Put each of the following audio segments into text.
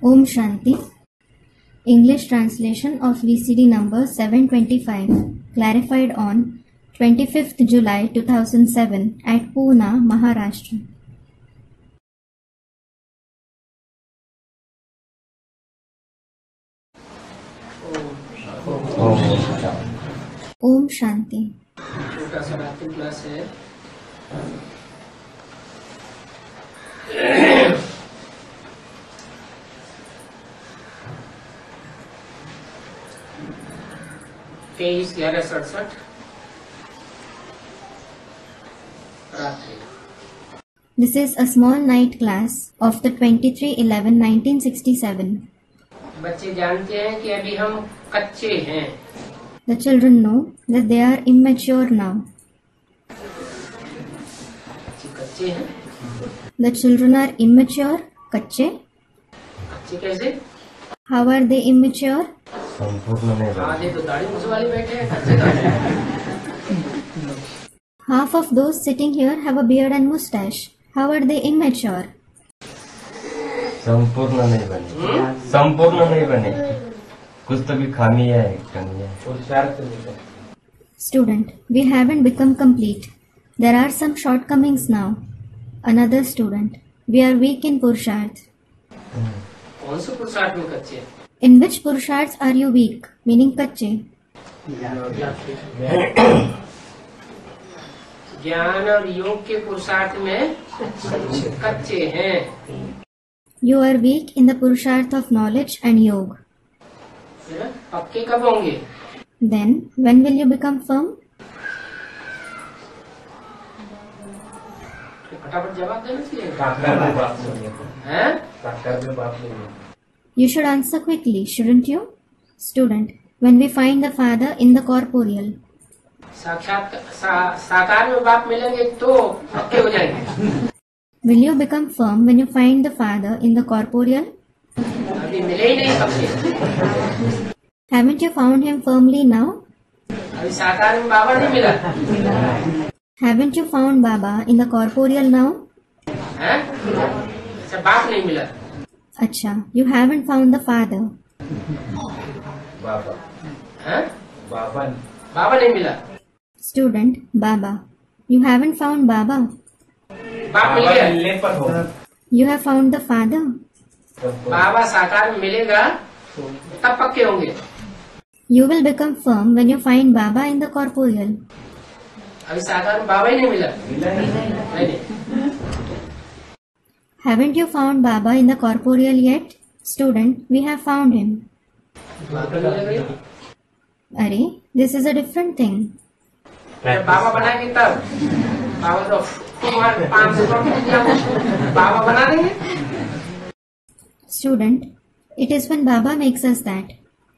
Om Shanti. English translation of VCD number 725, clarified on 25th July 2007 at Pune, Maharashtra. Om Shanti. छोटा सा रात्रि class है। तेईस 11/67 रात्रि। This is a small night class of the 23/11/1967. बच्चे जानते हैं कि अभी हम कच्चे हैं। The children know that they are immature now. कच्चे हैं। The children are immature. कच्चे. कच्चे कैसे? How are they immature? आधे तो दाढ़ी मूंछ वाले बैठे हैं, कच्चे तो हैं। Half of those sitting here have a beard and mustache. How are they immature? संपूर्ण नहीं बने। संपूर्ण नहीं बने, कुछ तो भी खामी है, कमी है। Student, we haven't become complete. There are some shortcomings now. Another student, we are weak in Purusharth. कौन से पुरुषार्थ में कच्चे? In which Purusharths are you weak? Meaning कच्चे. ज्ञान और योग के पुरुषार्थ में कच्चे हैं। You are weak in the Purusharth of knowledge and yoga. पक्के कब होंगे? Then, when will you become firm? फटाफट जवाब देना चाहिए। You should answer quickly, shouldn't you? Student, when we find the Father in the corporeal. साकार में बाप मिलेंगे तो पक्के हो जाएंगे। Will you become firm when you find the Father in the corporeal? अभी मिले ही नहीं पक्के। Haven't you found him firmly now? अभी साकार में बाबा नहीं मिला। Haven't you found Baba in the corporeal now? हैं? अच्छा, बाप नहीं मिला। Acha, you haven't found the Father. बाबा। हैं? बाबा। बाबा नहीं मिला। Student, Baba. You haven't found Baba. बाप मिल गया। You have found the Father. बाबा साकार में मिलेगा तब पक्के होंगे। You will become firm when you find Baba in the corporeal. अभी साकार में बाबा ही नहीं मिला। नहीं। Haven't you found Baba in the corporeal yet? Student, we have found him. बाबा नहीं लग रही। Arey, this is a different thing. बाबा बनाएंगे तब। बाबा तो 500 बाबा बना देंगे। Student, it is when Baba makes us that.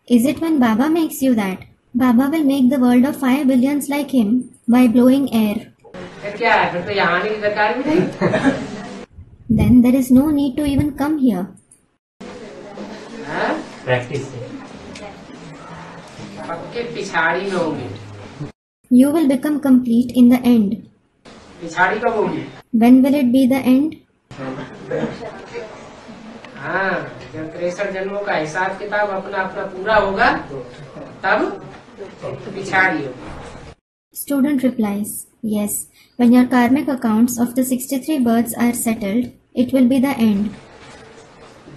Is it when Baba makes you that? Baba will make the world of 5 billions like him by blowing air. फिर क्या है? फिर तो यहाँ आने की दरकार भी नहीं। Then there is no need to even come here. Practice पक्के पिछाड़ी में होंगे। You will become complete in the end. पिछाड़ी कब होगी? When will it be the end? हाँ, जब 63 जन्मों का हिसाब किताब अपना अपना पूरा होगा तब पिछाड़ी होगी। Student replies, yes, when your karmic accounts of the 63 births are settled, it will be the end.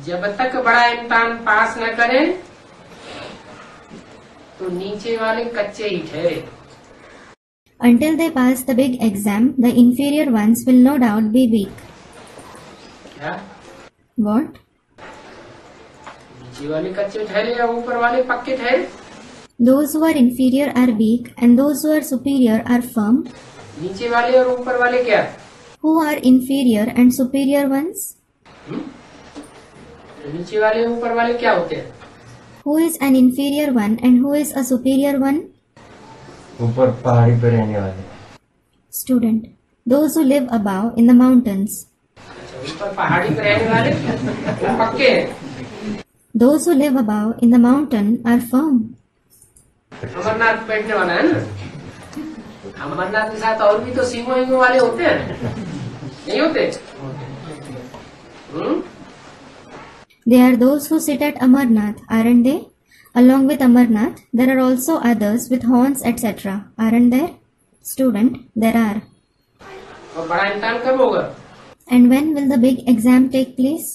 जब तक बड़ा इम्तिहान पास न करें तो नीचे वाले कच्चे ही ठहरे। Until they pass the big exam, the inferior ones will no doubt be weak. क्या? What? नीचे वाले कच्चे ठहरे या ऊपर वाले पक्के ठहरे? Those who are inferior are weak and those who are superior are firm. नीचे वाले और ऊपर वाले क्या? Who are inferior and superior ones? नीचे वाले ऊपर वाले क्या होते हैं? Who is an inferior one and who is a superior one? ऊपर पहाड़ी पे रहने वाले। Student, those who live above in the mountains. ऊपर पहाड़ी पे रहने वाले वो पक्के हैं। Those who live above in the mountain are firm. Amarnath बैठने वाला है ना। अमरनाथ के साथ और भी तो सीमो वाले होते हैं, नहीं होते? They are those who sit at Amarnath, aren't they? Along with Amarnath, there are also others with horns, etc. Aren't there? Student, there are. और बड़ा इम्तिहान कब होगा? And when will the big exam take place?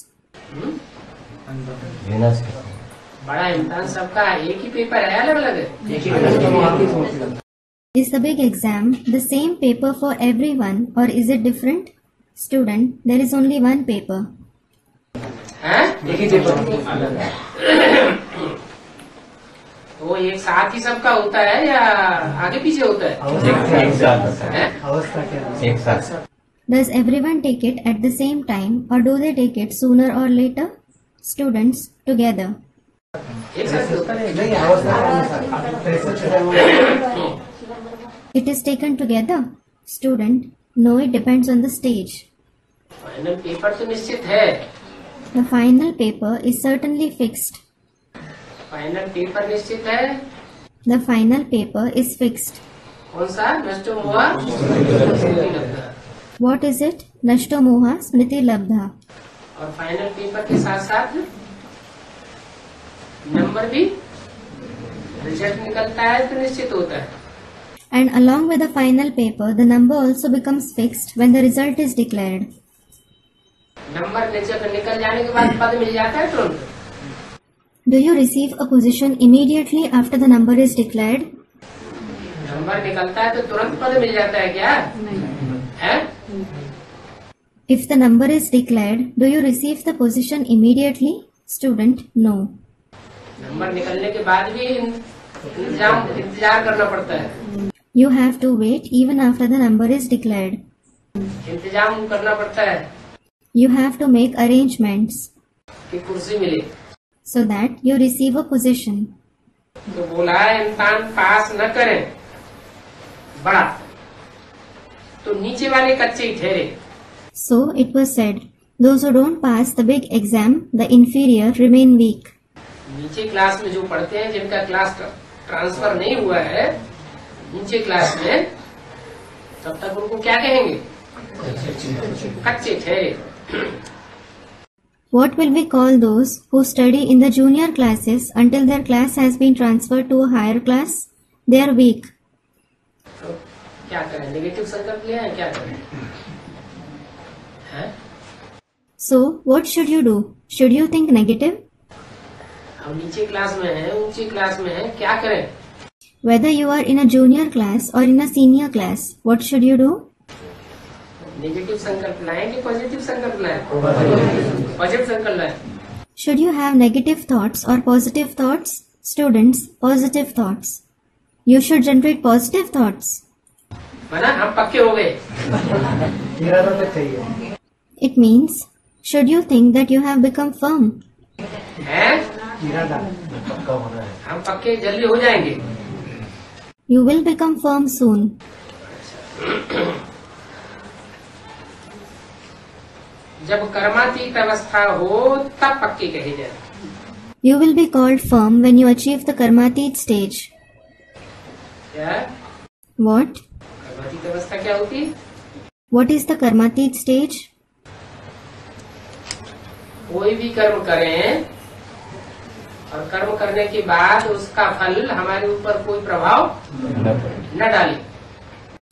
विनाश का बड़ा इम्तिहान सबका एक ही पेपर है, अलग अलग है? Is the big exam the same paper for everyone or is it different? Student, there is only one paper. हैं? एक ही पेपर। वो एक साथ ही सबका होता है या आगे पीछे होता है? एक साथ होता है। हैं? एक साथ। Does everyone take it at the same time or do they take it sooner or later? Students, together. एक साथ होता है? It is taken together. Student, no, it depends on the stage. Final paper तो निश्चित है। The final paper is certainly fixed. Final paper निश्चित है। The final paper is fixed. कौन सा? नष्टो हुआ? What is it? Nashto Moha Smriti Labdha. और final paper के साथ साथ नंबर भी, रिजल्ट निकलता है तो निश्चित होता है। And along with the final paper, the number also becomes fixed when the result is declared. Number निकल जाने के बाद पद मिल जाता है तुरंत। Do you receive a position immediately after the number is declared? Number निकलता है तो तुरंत पद मिल जाता है क्या? है? If the number is declared, do you receive the position immediately? Student, no. Number निकलने के बाद भी इंतजार करना पड़ता है। You have to wait even after the number is declared. इंतजाम करना पड़ता है You have to make arrangements कि कुर्सी मिले। so that you receive a position. तो बोला है इम्तिहान पास न करें बड़ा तो नीचे वाले कच्चे ही ठहरे। So it was said, those who don't pass the big exam, the inferior, remain weak. नीचे क्लास में जो पढ़ते हैं, जिनका क्लास ट्रांसफर नहीं हुआ है नीचे क्लास में, तब तक उनको क्या कहेंगे? कच्चे ठहरे। What will we call those who study in the junior classes until their class has been transferred to a higher class? They are weak. तो क्या करें? नेगेटिव संकल्प ले आए, क्या करें? हैं? So, what should you do? Should you think negative? हम नीचे क्लास में हैं, ऊंची क्लास में हैं, क्या करें? Whether you are in a junior class or in a senior class, what should you do? Negative संकल्प लाएं कि पॉजिटिव संकल्प लाएं? पॉजिटिव संकल्प लाएं। Should you have negative thoughts or positive thoughts? Students, positive thoughts. You should generate positive thoughts. माना हम पक्के हो गए। It means, should you think that you have become firm? हैं? हम पक्के जल्दी हो जाएंगे। You will become firm soon. जब कर्मातीत अवस्था हो तब पक्के कहे जाए। You will be called firm when you achieve the karmatit stage. क्या? What? कर्मातीत अवस्था क्या होती है? What is the karmatit stage? कोई भी कर्म करें और कर्म करने के बाद उसका फल हमारे ऊपर कोई प्रभाव न डाले।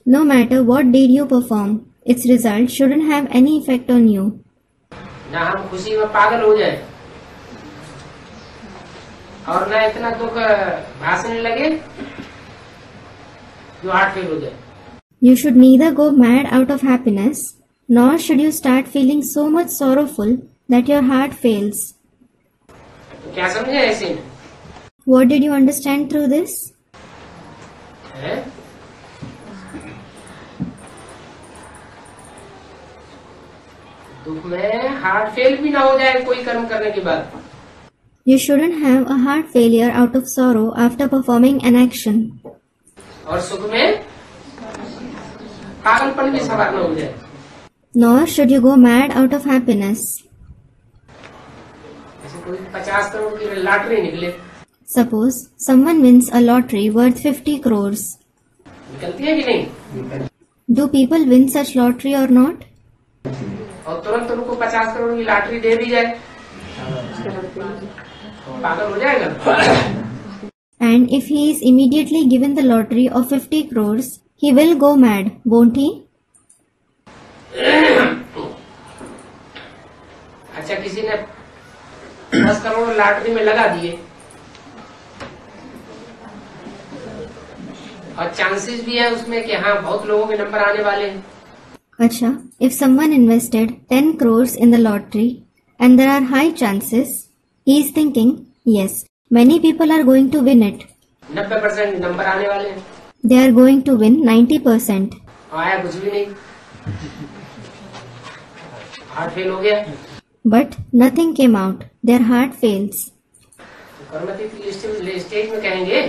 No matter what deed you perform, its result shouldn't have any effect on you. न हम खुशी में पागल हो जाए और न इतना दुख भासने लगे जो हार्ट फेल हो जाए। You should neither go mad out of happiness, nor should you start feeling so much sorrowful that your heart fails. तो क्या समझे ऐसे में? What did you understand through this? है? दुख में हार्ट फेल भी ना हो जाए कोई कर्म करने के बाद। You shouldn't have a heart failure out of sorrow after performing an action. और सुख में पागलपन भी सवार न हो जाए। Nor should you go mad out of happiness. जैसे कोई 50 करोड़ की लॉटरी निकले, Suppose someone wins a lottery worth 50 crores. निकलती है कि नहीं? Do people win such lottery or not? और तुरंत उनको 50 करोड़ की लॉटरी दे दी जाए पागल हो जाएगा। And if he is immediately given the lottery of 50 crores, he will go mad, won't he? अच्छा, किसी ने 10 करोड़ लॉटरी में लगा दिए और चांसेस भी है उसमें कि हाँ बहुत लोगों के नंबर आने वाले हैं। Acha, if someone invested 10 crores in the lottery and there are high chances, he is thinking, yes, many people are going to win it. 90% number आने वाले हैं। They are going to win 90%. आया कुछ भी नहीं, हार्ट फेल हो गया। But nothing came out. Their heart fails. कर्मातीत स्टेज में कहेंगे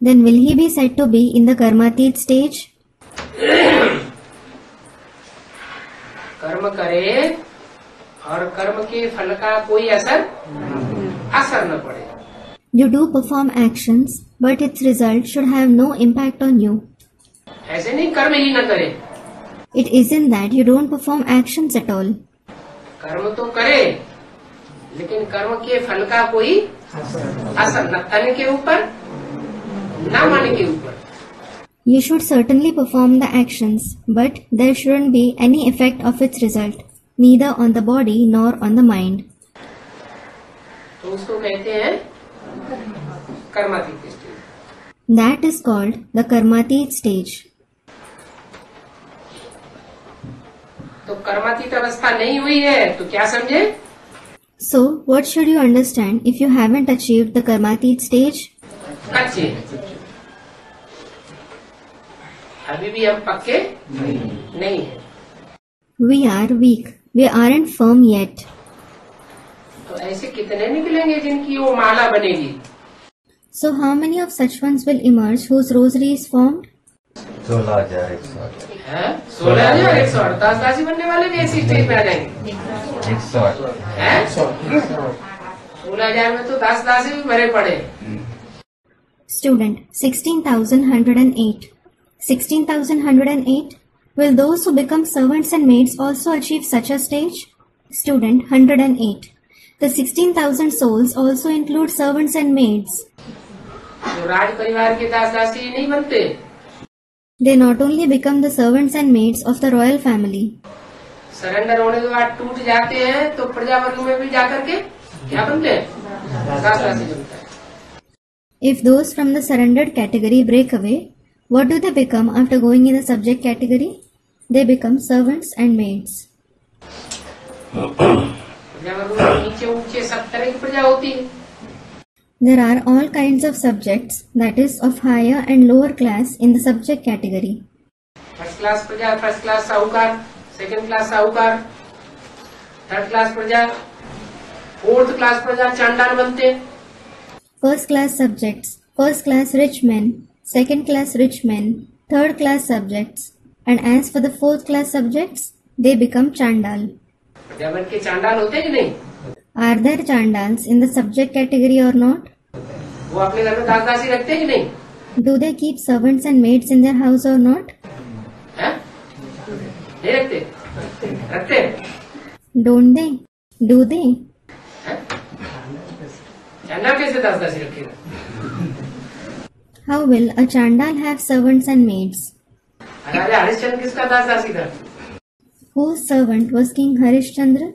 Then will he be said to be in the Karmatit stage? कर्म करे और कर्म के फल का कोई असर न पड़े। You do perform actions, but its result should have no impact on you. ऐसे नहीं कर्म ही न करे, It isn't that you don't perform actions at all. कर्म तो करे लेकिन कर्म के फल का कोई असर न तन के ऊपर न मन के ऊपर। You should certainly perform the actions, but there shouldn't be any effect of its result, neither on the body nor on the mind. तो उसको कहते हैं कर्मातीत stage. That is called the Karmatit stage. तो कर्मातीत अवस्था नहीं हुई है तो क्या समझे? So, what should you understand if you haven't achieved the Karmatit stage? कच्चे, अभी भी हम पक्के नहीं है। We are weak. We aren't firm yet. तो ऐसे कितने निकलेंगे जिनकी वो माला बनेगी? So, how many of such ones will emerge whose rosary is formed? 16,108 है 16,108 दासी बनने वाले भी ऐसी स्टेज में आ जाएंगे। 108 है 16,000 में तो दासी भी भरे पड़े। Student 16,108. 16,108. Will those who become servants and maids also achieve such a stage? Student 108. The 16,000 souls also include servants and maids. जो राज परिवार के दासी नहीं बनते, They not only become the servants and maids of the royal family. Surrender होने के बाद टूट जाते हैं तो प्रजावर्ग में भी जाकर के क्या बनते हैं? दासी बनता है। If those from the surrendered category break away, what do they become after going in the subject category? They become servants and maids. प्रजावर्ग में नीचे ऊंचे सब तरह की प्रजा होती है। There are all kinds of subjects, that is, of higher and lower class in the subject category. First class प्रजा, फर्स्ट क्लास साहूकार, सेकंड क्लास साहूकार, थर्ड क्लास प्रजा, फोर्थ क्लास प्रजा चांडाल बनते हैं। First class subjects, first class rich men, second class rich men, third class subjects, and as for the fourth class subjects, they become Chandal. प्रजा बन के चांडाल होते हैं कि नहीं? Are there Chandals in the subject category or not? वो अपने घर में दासी रखते हैं कि नहीं? Do they keep servants and maids in their house or not? है? नहीं रखते? रखते हैं? Don't they? Do they? है? चांडाल कैसे दासी रखेगा? How will a Chandal have servants and maids? राजा हरिश्चंद्र किसका दासी था? Whose servant was King Harishchandra?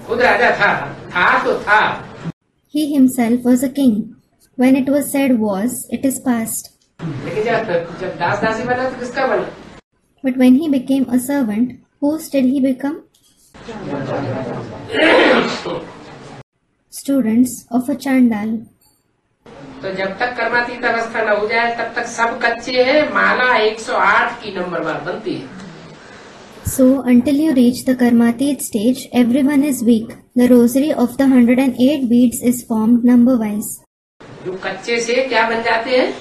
खुद राजा था तो था। He himself was a king. When it was said was, it is past. लेकिन जब दासी बना तो किसका बना? But when he became a servant, whose did he become? Students of a Chandal. तो जब तक कर्मातीत अवस्था न हो जाए तब तक सब कच्चे हैं। माला 108 की नंबर बार बनती है। So, until you reach the Karmatit stage, everyone is weak. The rosary of the 108 beads is formed number-wise. जो कच्चे से क्या बन जाते हैं?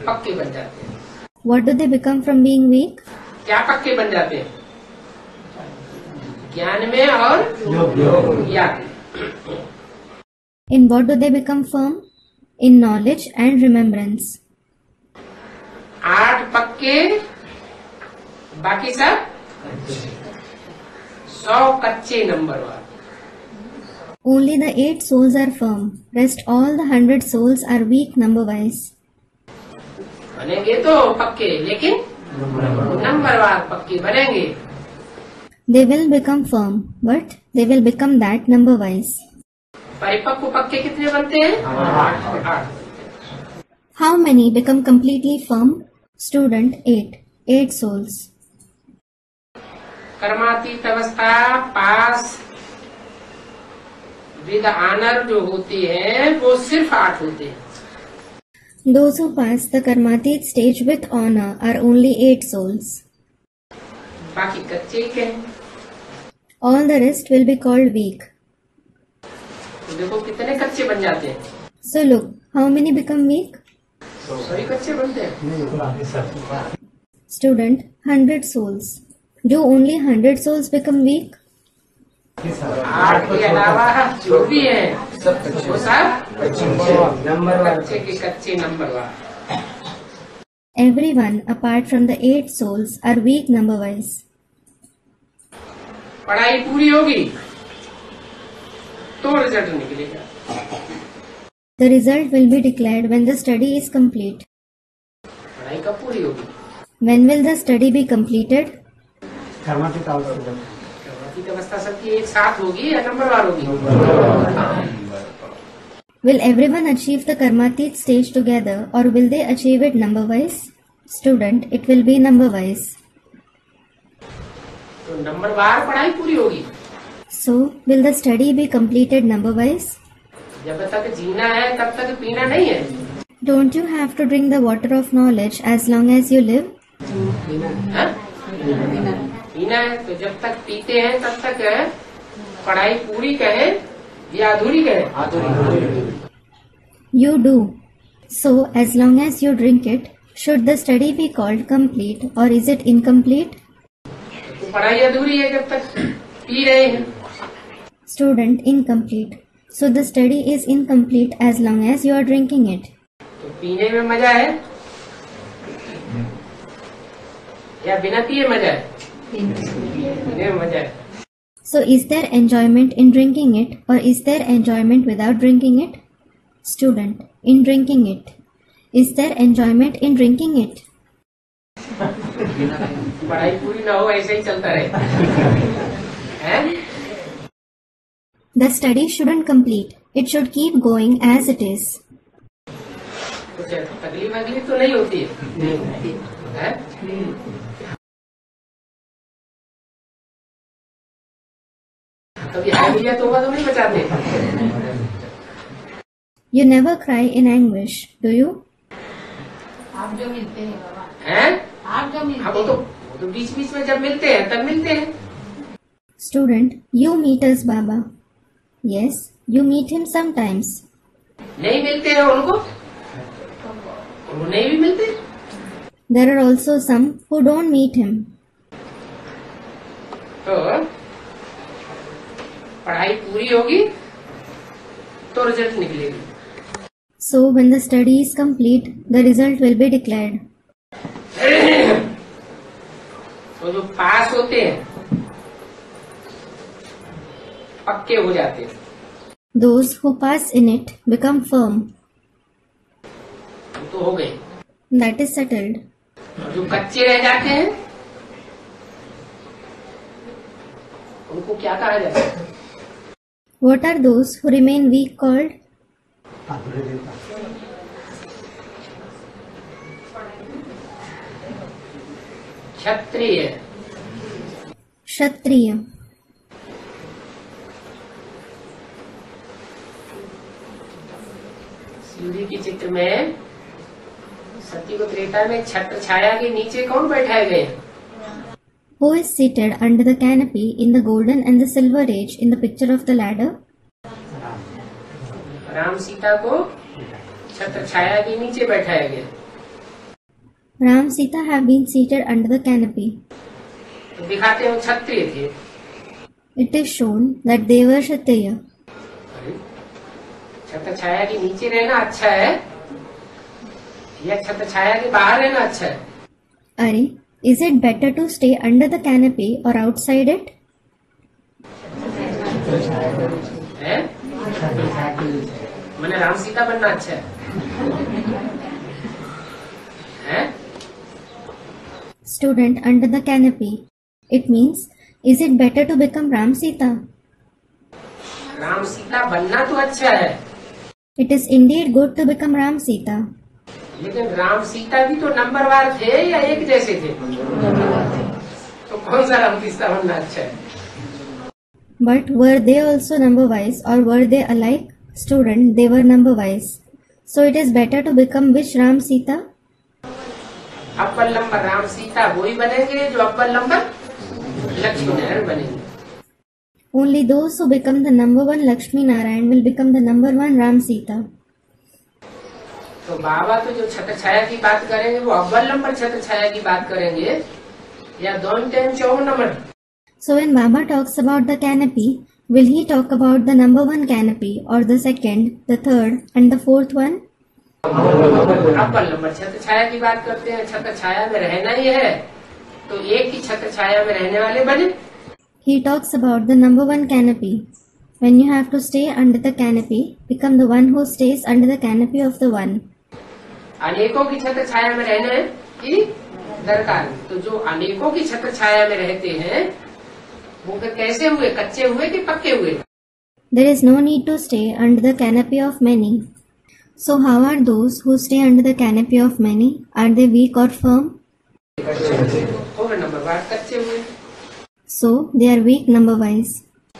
पक्के बन जाते हैं। What do they become from being weak? क्या पक्के बन जाते हैं? ज्ञान में और याद में। In what do they become firm? In knowledge and remembrance. 8 पक्के, बाकी सब 100 कच्चे नंबर वाले। Only the 8 souls are firm. Rest all the 100 souls are weak number-wise. बनेंगे तो पक्के, लेकिन नंबरवार पक्के बनेंगे। They will become firm, but they will become that number-wise. परिपक्व पक्के कितने बनते हैं? 8। How many become completely firm? Student 8. 8 souls. कर्मातीत अवस्था पास विद ऑनर जो होती है वो सिर्फ 8 होते हैं। Those who pass the Karmatit stage with honor are only 8 souls. बाकी कच्चे ही हैं। All the rest will be called weak. तो देखो कितने कच्चे बन जाते हैं। So look, how many become weak? सभी कच्चे बनते हैं। Student 100 souls. Do only 100 souls become weak? 8 के अलावा जो भी है वो सब कच्चे के कच्चे नंबरवार। Everyone apart from the 8 souls are weak number-wise. पढ़ाई पूरी होगी तो रिजल्ट निकलेगा। The result will be declared when the study is complete. पढ़ाई कब पूरी होगी? When will the study be completed? कर्मातीत अवस्था सबकी एक साथ होगी या नंबरवार होगी? Will everyone achieve the Karmatit stage together or will they achieve it number-wise? Student, it will be number-wise. तो नंबरवार पढ़ाई पूरी होगी। So, will the study be completed number-wise? जब तक जीना है तब तक पीना नहीं है। Don't you have to drink the water of knowledge as long as you live? हाँ? पीना है तो जब तक पीते हैं तब तक है पढ़ाई पूरी कहें या अधूरी कहें? You do. So, as long as you drink it, should the study be called complete or is it incomplete? तो पढ़ाई अधूरी है जब तक पी रहे हैं। Student, incomplete. So, the study is incomplete as long as you are drinking it. तो पीने में मजा है या बिना पिए मजा है? पीने में मजा है। So, is there enjoyment in drinking it or is there enjoyment without drinking it? Student, in drinking it. Is there enjoyment in drinking it? पढ़ाई पूरी ना हो ऐसे ही चलता रहे हैं? The study shouldn't complete. It should keep going as it is. कुछ तकलीफ तो नहीं होती है? कभी हाय भैया तोबा तो नहीं बचाते? You never cry in anguish, do you? आप जो मिलते हैं बाबा, हैं? आप जो मिलते हाँ वो तो बीच बीच में जब मिलते हैं तब मिलते हैं। Student, you meet us, Baba. Yes, you meet him sometimes. नहीं मिलते हैं उनको, वो नहीं भी मिलते। There are also some who don't meet him. तो पढ़ाई पूरी होगी तो रिजल्ट निकलेगी। So, when the study is complete, the result will be declared. तो जो पास होते हैं पक्के हो जाते हैं। Those who pass in it become firm. तो हो गए। That is settled. और जो कच्चे रह जाते हैं उनको क्या कहा जाता है? What are those who remain weak called? Kshatriya. Kshatriya. सीढ़ी के चित्र में सती को त्रेता में छत्र छाया के नीचे कौन बैठाए गए? Who is seated under the canopy in the golden and the silver age in the picture of the ladder? Ram Sita को छत्र छाया के नीचे बैठाया गया। Ram Sita have been seated under the canopy. तो दिखाते हैं वो क्षत्रिय थे। It is shown that they were Kshatriya. छत्र छाया के नीचे रहना अच्छा है या छत्र छाया के बाहर रहना अच्छा है? Are, is it better to stay under the canopy or outside it? है? मैंने राम सीता बनना अच्छा है? Student, under the canopy. It means, is it better to become Ram Sita? Ram Sita बनना तो अच्छा है, It is indeed good to become Ram Sita. लेकिन राम सीता भी तो नंबरवार थे या एक जैसे थे? तो कौन सा राम सीता बनना अच्छा है? But were they also number-wise or were they alike? Student, they were number-wise. So it is better to become which Ram Sita? अव्वल नंबर राम सीता वही बनेंगे जो अव्वल नंबर लक्ष्मी नारायण बनेंगे। Only those who become the number one Lakshmi Narayan will become the number one Ram Sita. तो बाबा तो जो छत्र छाया की बात करेंगे वो अव्वल नंबर छत्र छाया की बात करेंगे या दोनों time 54 number? So when Baba talks about the canopy, will he talk about the number one canopy or the second, the third and the fourth one? अव्वल नंबर छत्र छाया की बात करते हैं। छत्र छाया में रहना ही है तो एक ही छत्र छाया में रहने वाले बने। He talks about the number one canopy. When you have to stay under the canopy, become the one who stays under the canopy of the one. अनेकों की छत्र छाया में रहने की दरकार। तो जो अनेकों की छत्र छाया में रहते हैं वो फिर कैसे हुए, कच्चे हुए कि पक्के हुए? There is no need to stay under the canopy of many. So how are those who stay under the canopy of many? Are they weak or firm? थोड़े नंबर बाद कच्चे हुए। So they are weak number-wise.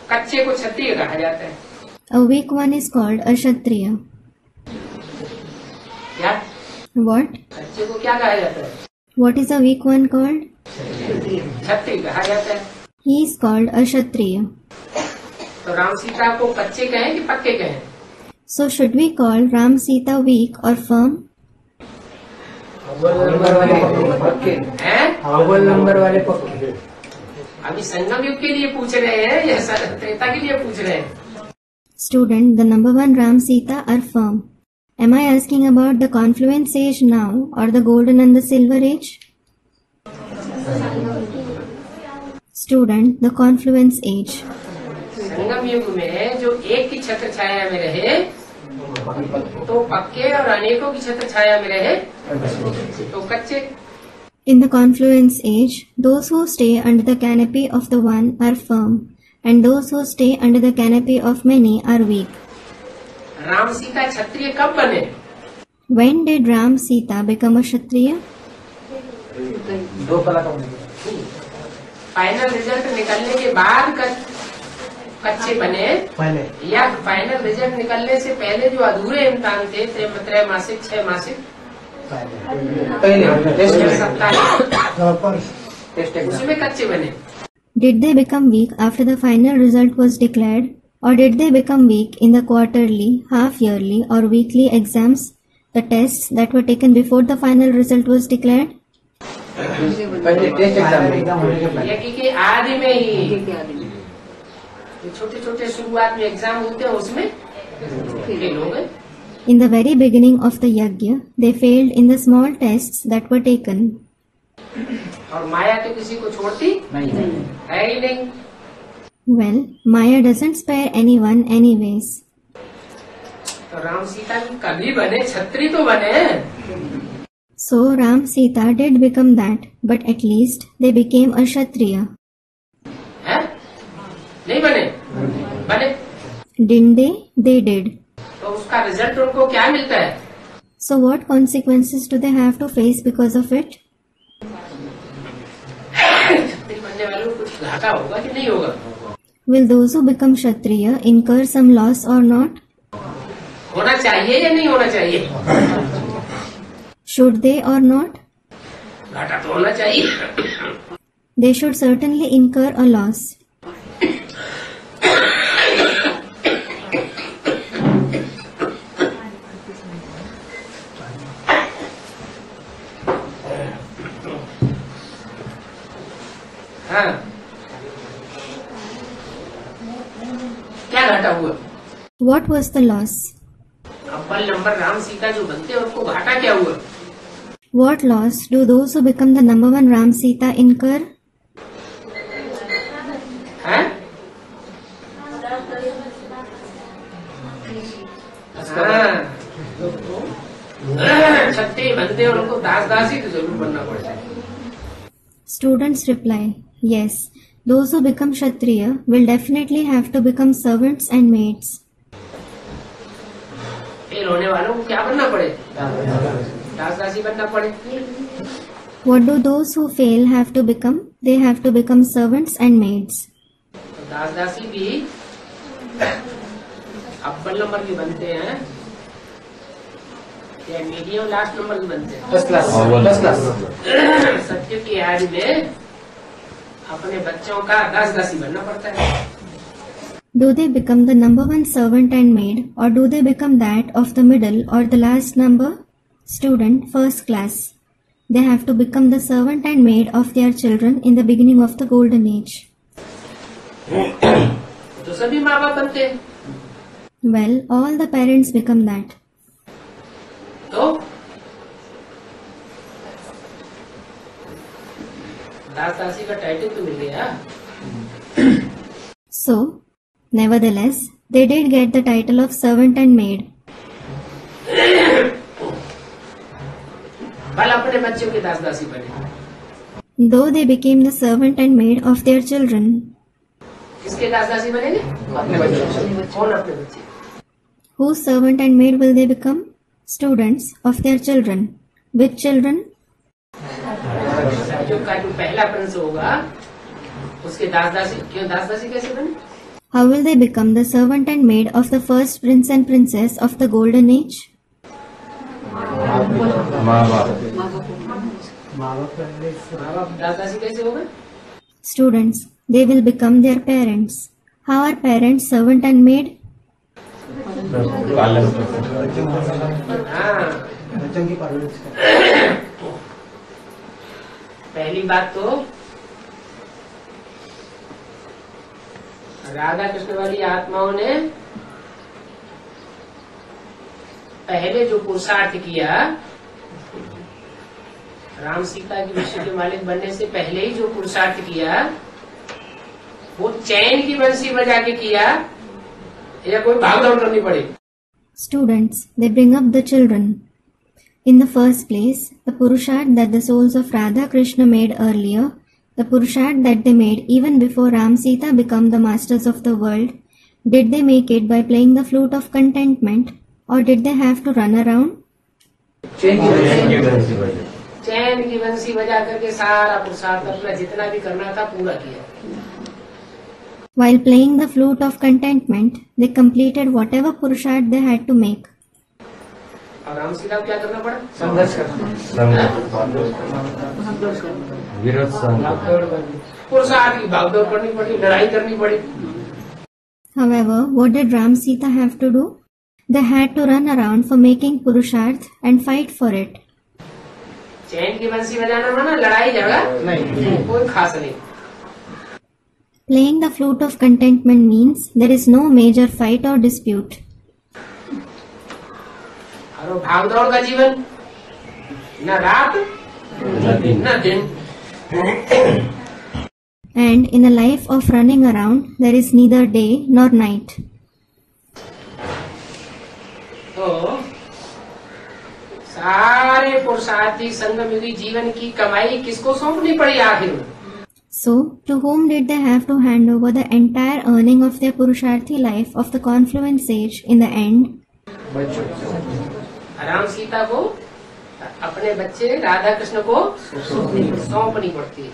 कच्चे को क्षत्रिय कहा जाता है। A weak one is called a Kshatriya. क्या? What? कच्चे को क्या कहा जाता है? What is a weak one called? क्षत्रिय कहा जाता है। He is called a Kshatriya. तो राम सीता को कच्चे कहें कि पक्के कहें? So should we call Ram Sita weak or firm? हैं? अव्वल नंबर वाले पक्के। अभी संगम युग के लिए पूछ रहे हैं या त्रेता के लिए पूछ रहे हैं? Student, the number one Ram Sita are firm. Am I asking about the confluence age now or the golden and the silver age? Student, the confluence age. संगम युग में जो एक की छत्र छाया में रहे तो पक्के और अनेकों की छत्र छाया में रहे तो कच्चे। In the confluence age, those who stay under the canopy of the one are firm, and those who stay under the canopy of many are weak. Ram Sita क्षत्रिय कब बने? When did Ram Sita become a Kshatriya? Final result निकलने के बाद कच्चे बने पहले या final result निकलने से पहले जो अधूरे इम्तिहान थे त्रैमासिक 6 मासिक उसमें कच्चे बने? Did they become weak after the final result was declared, or did they become weak in the quarterly, half-yearly or weekly exams, the tests that were taken before the final result was declared? पहले test exam होने के बाद यही कि आदि में ही छोटे छोटे शुरुआत में एग्जाम होते हैं उसमें फेल हो गए। In the very beginning of the yajna, they failed in the small tests that were taken. और माया तो किसी को छोड़ती है ही नहीं। Well, Maya doesn't spare anyone anyways. तो राम सीता कभी बने छत्री तो बने। So Ram Sita did become that, but at least they became a Kshatriya. हैं? नहीं बने? बने। Didn't they? They did. तो उसका रिजल्ट उनको क्या मिलता है? So what consequences do they have to face because of it? छत्री बनने वालों को कुछ घाटा होगा कि नहीं होगा? Will those who become Kshatriya incur some loss or not? होना चाहिए या नहीं होना चाहिए? Should they or not? घाटा तो होना चाहिए। They should certainly incur a loss. हाँ, क्या घाटा हुआ? What was the loss? अव्वल नंबर राम सीता जो बनते हैं उनको घाटा क्या हुआ? What loss do those who become the number one Ram Sita incur? हैं? हाँ, क्षत्रिय बनते हैं उनको दास दासी तो जरूर बनना पड़ता है। Students reply, yes, those who become Kshatriya will definitely have to become servants and maids. Fail होने वालों को क्या बनना पड़े? दास दासी बनना पड़े। What do those who fail have to become? They have to become servants and maids. तो दास दासी भी अव्वल नंबर के बनते हैं या मीडियम लास्ट नंबर के बनते हैं? First class, first class. सत्य की याद में अपने बच्चों का दास दासी बनना पड़ता है। Do they become the number one servant and maid, or do they become that of the middle or the last number? Student, first class. They have to become the servant and maid of their children in the beginning of the golden age. तो सभी माँ बाप बनते हैं। Well, all the parents become that. तो दास दासी का title तो मिल गया। So, nevertheless, they did get the title of servant and maid. बल अपने बच्चों के दास दासी बने। Though they became the servant and maid of their children. किसके दास दासी बनेंगे? अपने बच्चों। कौन अपने बच्चे? Whose servant and maid will they become? Students of their children. Which children? का जो पहला प्रिंस होगा उसके दास दासी। क्यों दास दासी कैसे बने? How will they become the servant and maid of the first prince and princess of the golden age? माँ बाप माँ बाप दास दासी कैसे होगा? Students, they will become their parents. How are parents servant and maid? पालन हाँ, बच्चों की परवरिश। पहली बात तो राधा कृष्ण वाली आत्माओं ने पहले जो पुरुषार्थ किया, राम सीता की विश्व के मालिक बनने से पहले ही जो पुरुषार्थ किया वो चैन की बंसी बजा के किया या कोई भागदौड़ करनी पड़ी? Students, they bring up the children. In the first place, the Purusharth that the souls of Radha Krishna made earlier, the Purusharth that they made even before Ram Sita become the masters of the world, did they make it by playing the flute of contentment, or did they have to run around? चैन की बंसी बजा करके सारा पुरुषार्थ अपना जितना भी करना था पूरा किया। While playing the flute of contentment, they completed whatever Purusharth they had to make. और राम सीता को क्या करना पड़ा? संघर्ष करना। विरोध संघ पुरुषार्थ की भागदौड़ करनी पड़ी, लड़ाई करनी पड़ी। However, what did Ram Sita have to do? They had to run around for making Purusharth and fight for it. चैन की बंसी बजाना माना लड़ाई झगड़ा नहीं। कोई खास नहीं। Playing the flute of contentment means there is no major fight or dispute. और वो भागदौड़ का जीवन, न रात न दिन। And in a life of running around, there is neither day nor night. तो सारे पुरुषार्थी संगमयुगी जीवन की कमाई किसको सौंपनी पड़ी आखिर में? So, to whom did they have to hand over the entire earning of their Purusharthi life of the confluence age in the end? Ram Sita को अपने बच्चे राधा कृष्ण को सौंपनी पड़ती है।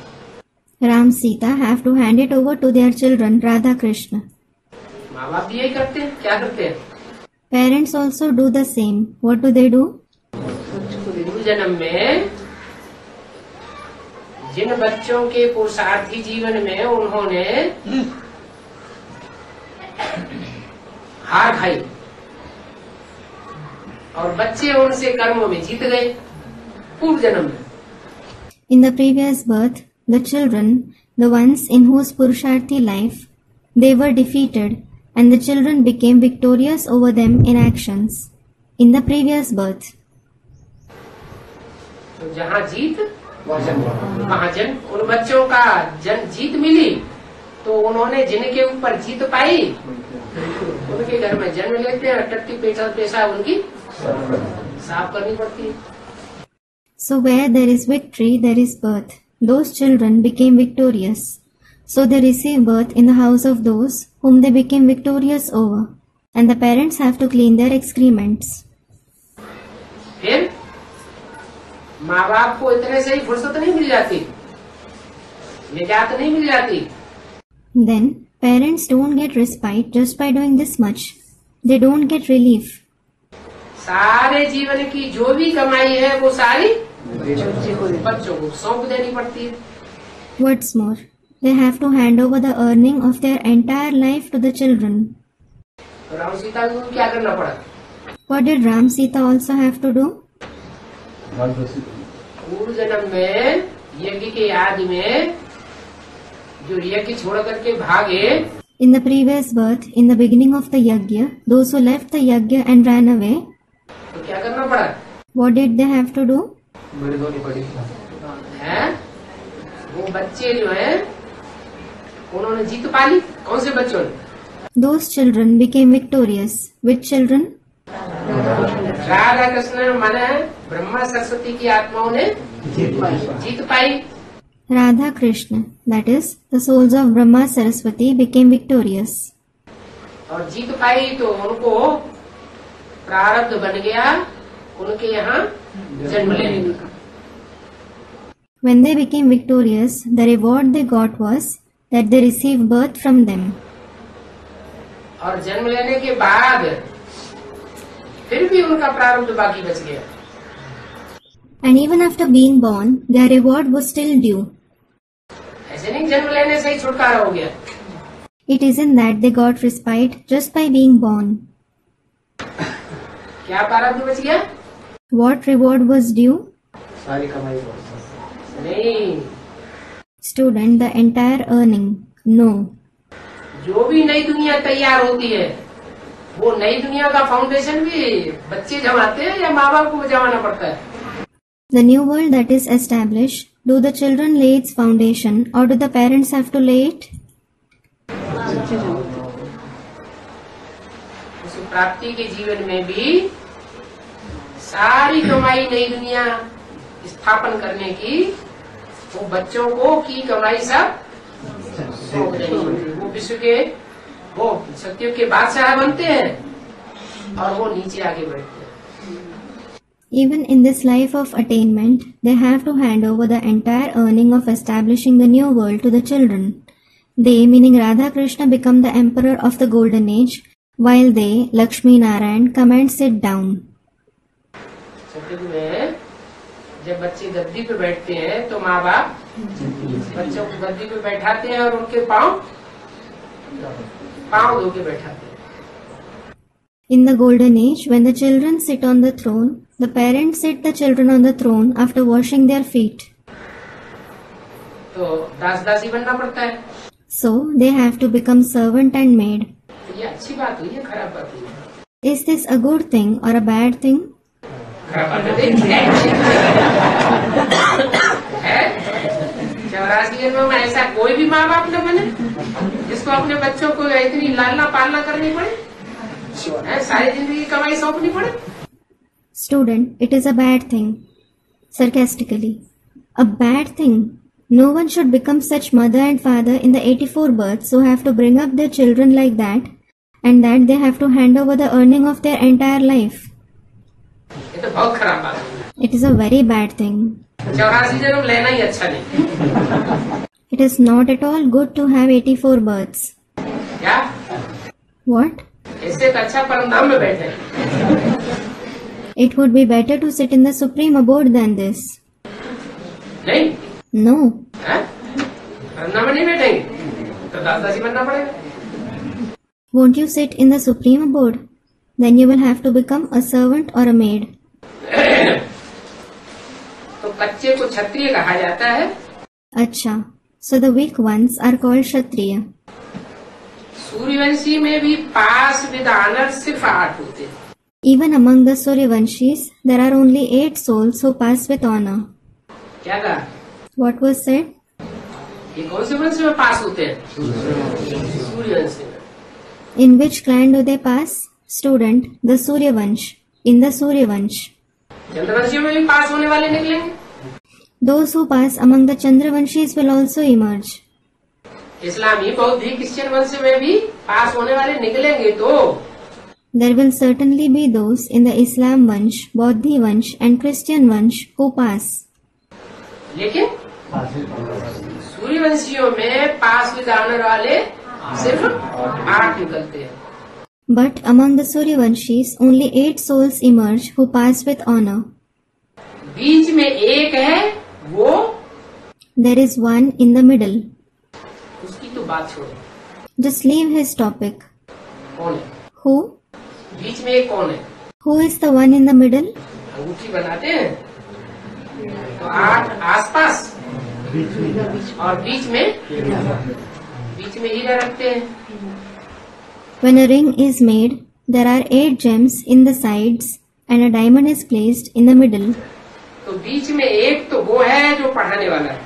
Ram Sita have to hand it over to their children Radha Krishna. माँ बाप भी यही करते हैं। क्या करते हैं? Parents also do the same. What do they do? पूर्व जन्म में जिन बच्चों के पुरुषार्थी जीवन में उन्होंने हार खाई और बच्चे उनसे कर्मों में जीत गए पूर्व जन्म में। In the previous birth, the children, the ones in whose Purusharthi life, they were defeated and the children became victorious over them in actions. In the previous birth. तो जहाँ जीत वहाँ जन, उन बच्चों का जीत मिली तो उन्होंने जिनके ऊपर जीत पाई उनके घर में जन्म लेते हैं, टट्टी पेशाब उनकी साफ करनी पड़ती है। So where there is victory, there is birth. Those children became victorious. So they receive birth in the house of those whom they became victorious over. And the parents have to clean their excrements. फिर माँ बाप को इतने से ही फुर्सत नहीं मिल जाती, निजात नहीं मिल जाती। Then parents don't get respite just by doing this much. They don't get relief. सारे जीवन की जो भी कमाई है वो सारी बच्चों को सौंप देनी पड़ती है। What's more, they have to hand over the earning of their entire life to the children. तो राम सीता को क्या करना पड़ा? What did Ram Sita also have to do? पूर्व जन्म में यज्ञ के याद में जो यज्ञ छोड़ करके भागे, In the previous birth, in the beginning of the yajna, those who left the yajna and ran away, तो क्या करना पड़ा what did they have to do? है? वो बच्चे जो है उन्होंने जीत पाली। कौन से बच्चों ने? Those children became victorious. Which children? Radha Krishna माने ब्रह्मा सरस्वती की आत्माओं ने जीत पाई। Radha Krishna, that is, the souls of Brahma Saraswati became victorious. और जीत पाई तो उनको प्रारब्ध बन गया उनके यहाँ जन्म लेने का। When they became victorious, the reward they got was that they received birth from them. और जन्म लेने के बाद फिर भी उनका प्रारब्ध बाकी बच गया। And even after being born, their reward was still due. ऐसे नहीं जन्म लेने से ही छुटकारा हो गया। It isn't that they got respite just by being born. क्या प्रारब्ध बच गया? What reward was due? सारी कमाई नहीं, Student, the entire earning. No. जो भी नई दुनिया तैयार होती है वो नई दुनिया का फाउंडेशन भी बच्चे जमाते हैं या माँ बाप को जमाना पड़ता है? The new world that is established, do the children lay its foundation or do the parents have to lay it? उस प्राप्ति के जीवन में भी सारी कमाई नई दुनिया स्थापन करने की वो बच्चों को की कमाई सब सौंप देनी पड़ती है। वो विश्व के वो सत्युग के बादशाह बनते हैं और वो नीचे आगे बढ़ते हैं। Even in this life of attainment, they have to hand over the entire earning of establishing the new world to the children. They, meaning Radha Krishna, become the emperor of the golden age, while they, Lakshmi Narayan, come and sit down. सत्युग में जब बच्चे गद्दी पे बैठते हैं तो माँ बाप बच्चों को गद्दी पे बैठाते हैं और उनके पाँव धो के बैठाते हैं। In the golden age, when the children sit on the throne, the parents sit the children on the throne after washing their feet. तो दास दासी बनना पड़ता है। So, they have to become servant and maid. ये अच्छी बात हुई है, खराब बात हुई है? Is this a good thing or a bad thing? खराब बात है। 84 जन्मों में ऐसा कोई भी माँ बाप न बने जिसको अपने बच्चों को इतनी लालना पालना करनी पड़े, सारी जिंदगी कमाई सौंपनी पड़े। Student, it is a bad thing. Sarcastically. A bad thing. No one should become such mother and father in the 84 births who have to bring up their children like that, and that they have to hand over the earning of their entire life. ये तो बहुत खराब बात है। It is a very bad thing. 84 जन्म लेना ही अच्छा नहीं। It is not at all good to have 84 births. क्या? What? इससे तो अच्छा परमधाम में बैठे। It would be better to sit in the supreme abode than this. नहीं? No. परमधाम में नहीं बैठेंगे तो दास दासी बनना पड़ेगा। Won't you sit in the supreme abode? Then you will have to become a servant or a maid. तो कच्चे को क्षत्रिय कहा जाता है। Acha. So the weak ones are called Kshatriya. Suryavanshi में भी पास विद ऑनर सिर्फ 8 होते हैं। Even among the Suryavanshis, there are only 8 souls who pass with honor. क्या कहा? What was said? ये कौन से वंश में पास होते हैं? सूर्यवंश में। In which clan do they pass? Student, the Suryavansh. In the Suryavansh. चंद्रवंशियों में भी पास होने वाले निकलेंगे। Those who pass among the Chandravanshis will also emerge. इस्लामी बौद्धिक क्रिश्चियन वंश में भी पास होने वाले निकलेंगे तो There will certainly be those in the Islam Vansh, Bodhi Vansh and Christian Vansh who pass. लेकिन सूर्यवंशियों में पास विद ऑनर वाले सिर्फ 8 निकलते हैं। But among the Suryavanshis, only 8 souls emerge who pass with honor. बीच में एक है वो, There is one in the middle. उसकी तो बात छोड़ो, Just leave his topic. कौन है Who? बीच में एक कौन है? Who is the one in the middle? अंगूठी बनाते हैं तो 8 आसपास और बीच में हीरा रखते हैं। When a ring is made, there are 8 gems in the sides and a diamond is placed in the middle. तो बीच में एक तो वो है जो पढ़ाने वाला है,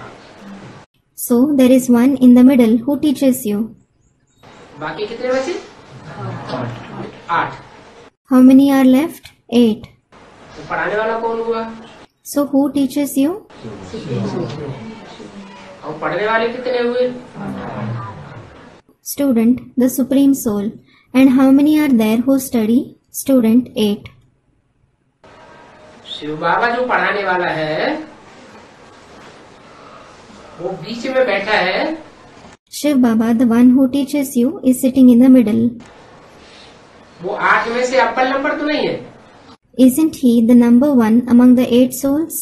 So there is one in the middle who teaches you. बाकी कितने बचे? 8। How many are left? 8. तो पढ़ाने वाला कौन हुआ? So who teaches you? और पढ़ने वाले कितने हुए? Student, the Supreme Soul. And how many are there who study? Student, 8. Shiv बाबा जो पढ़ाने वाला है वो बीच में बैठा है, Shiv Baba, the one who teaches you, is sitting in the middle. वो 8 में से अव्वल नंबर तो नहीं है? Isn't he the number 1 among the 8 souls?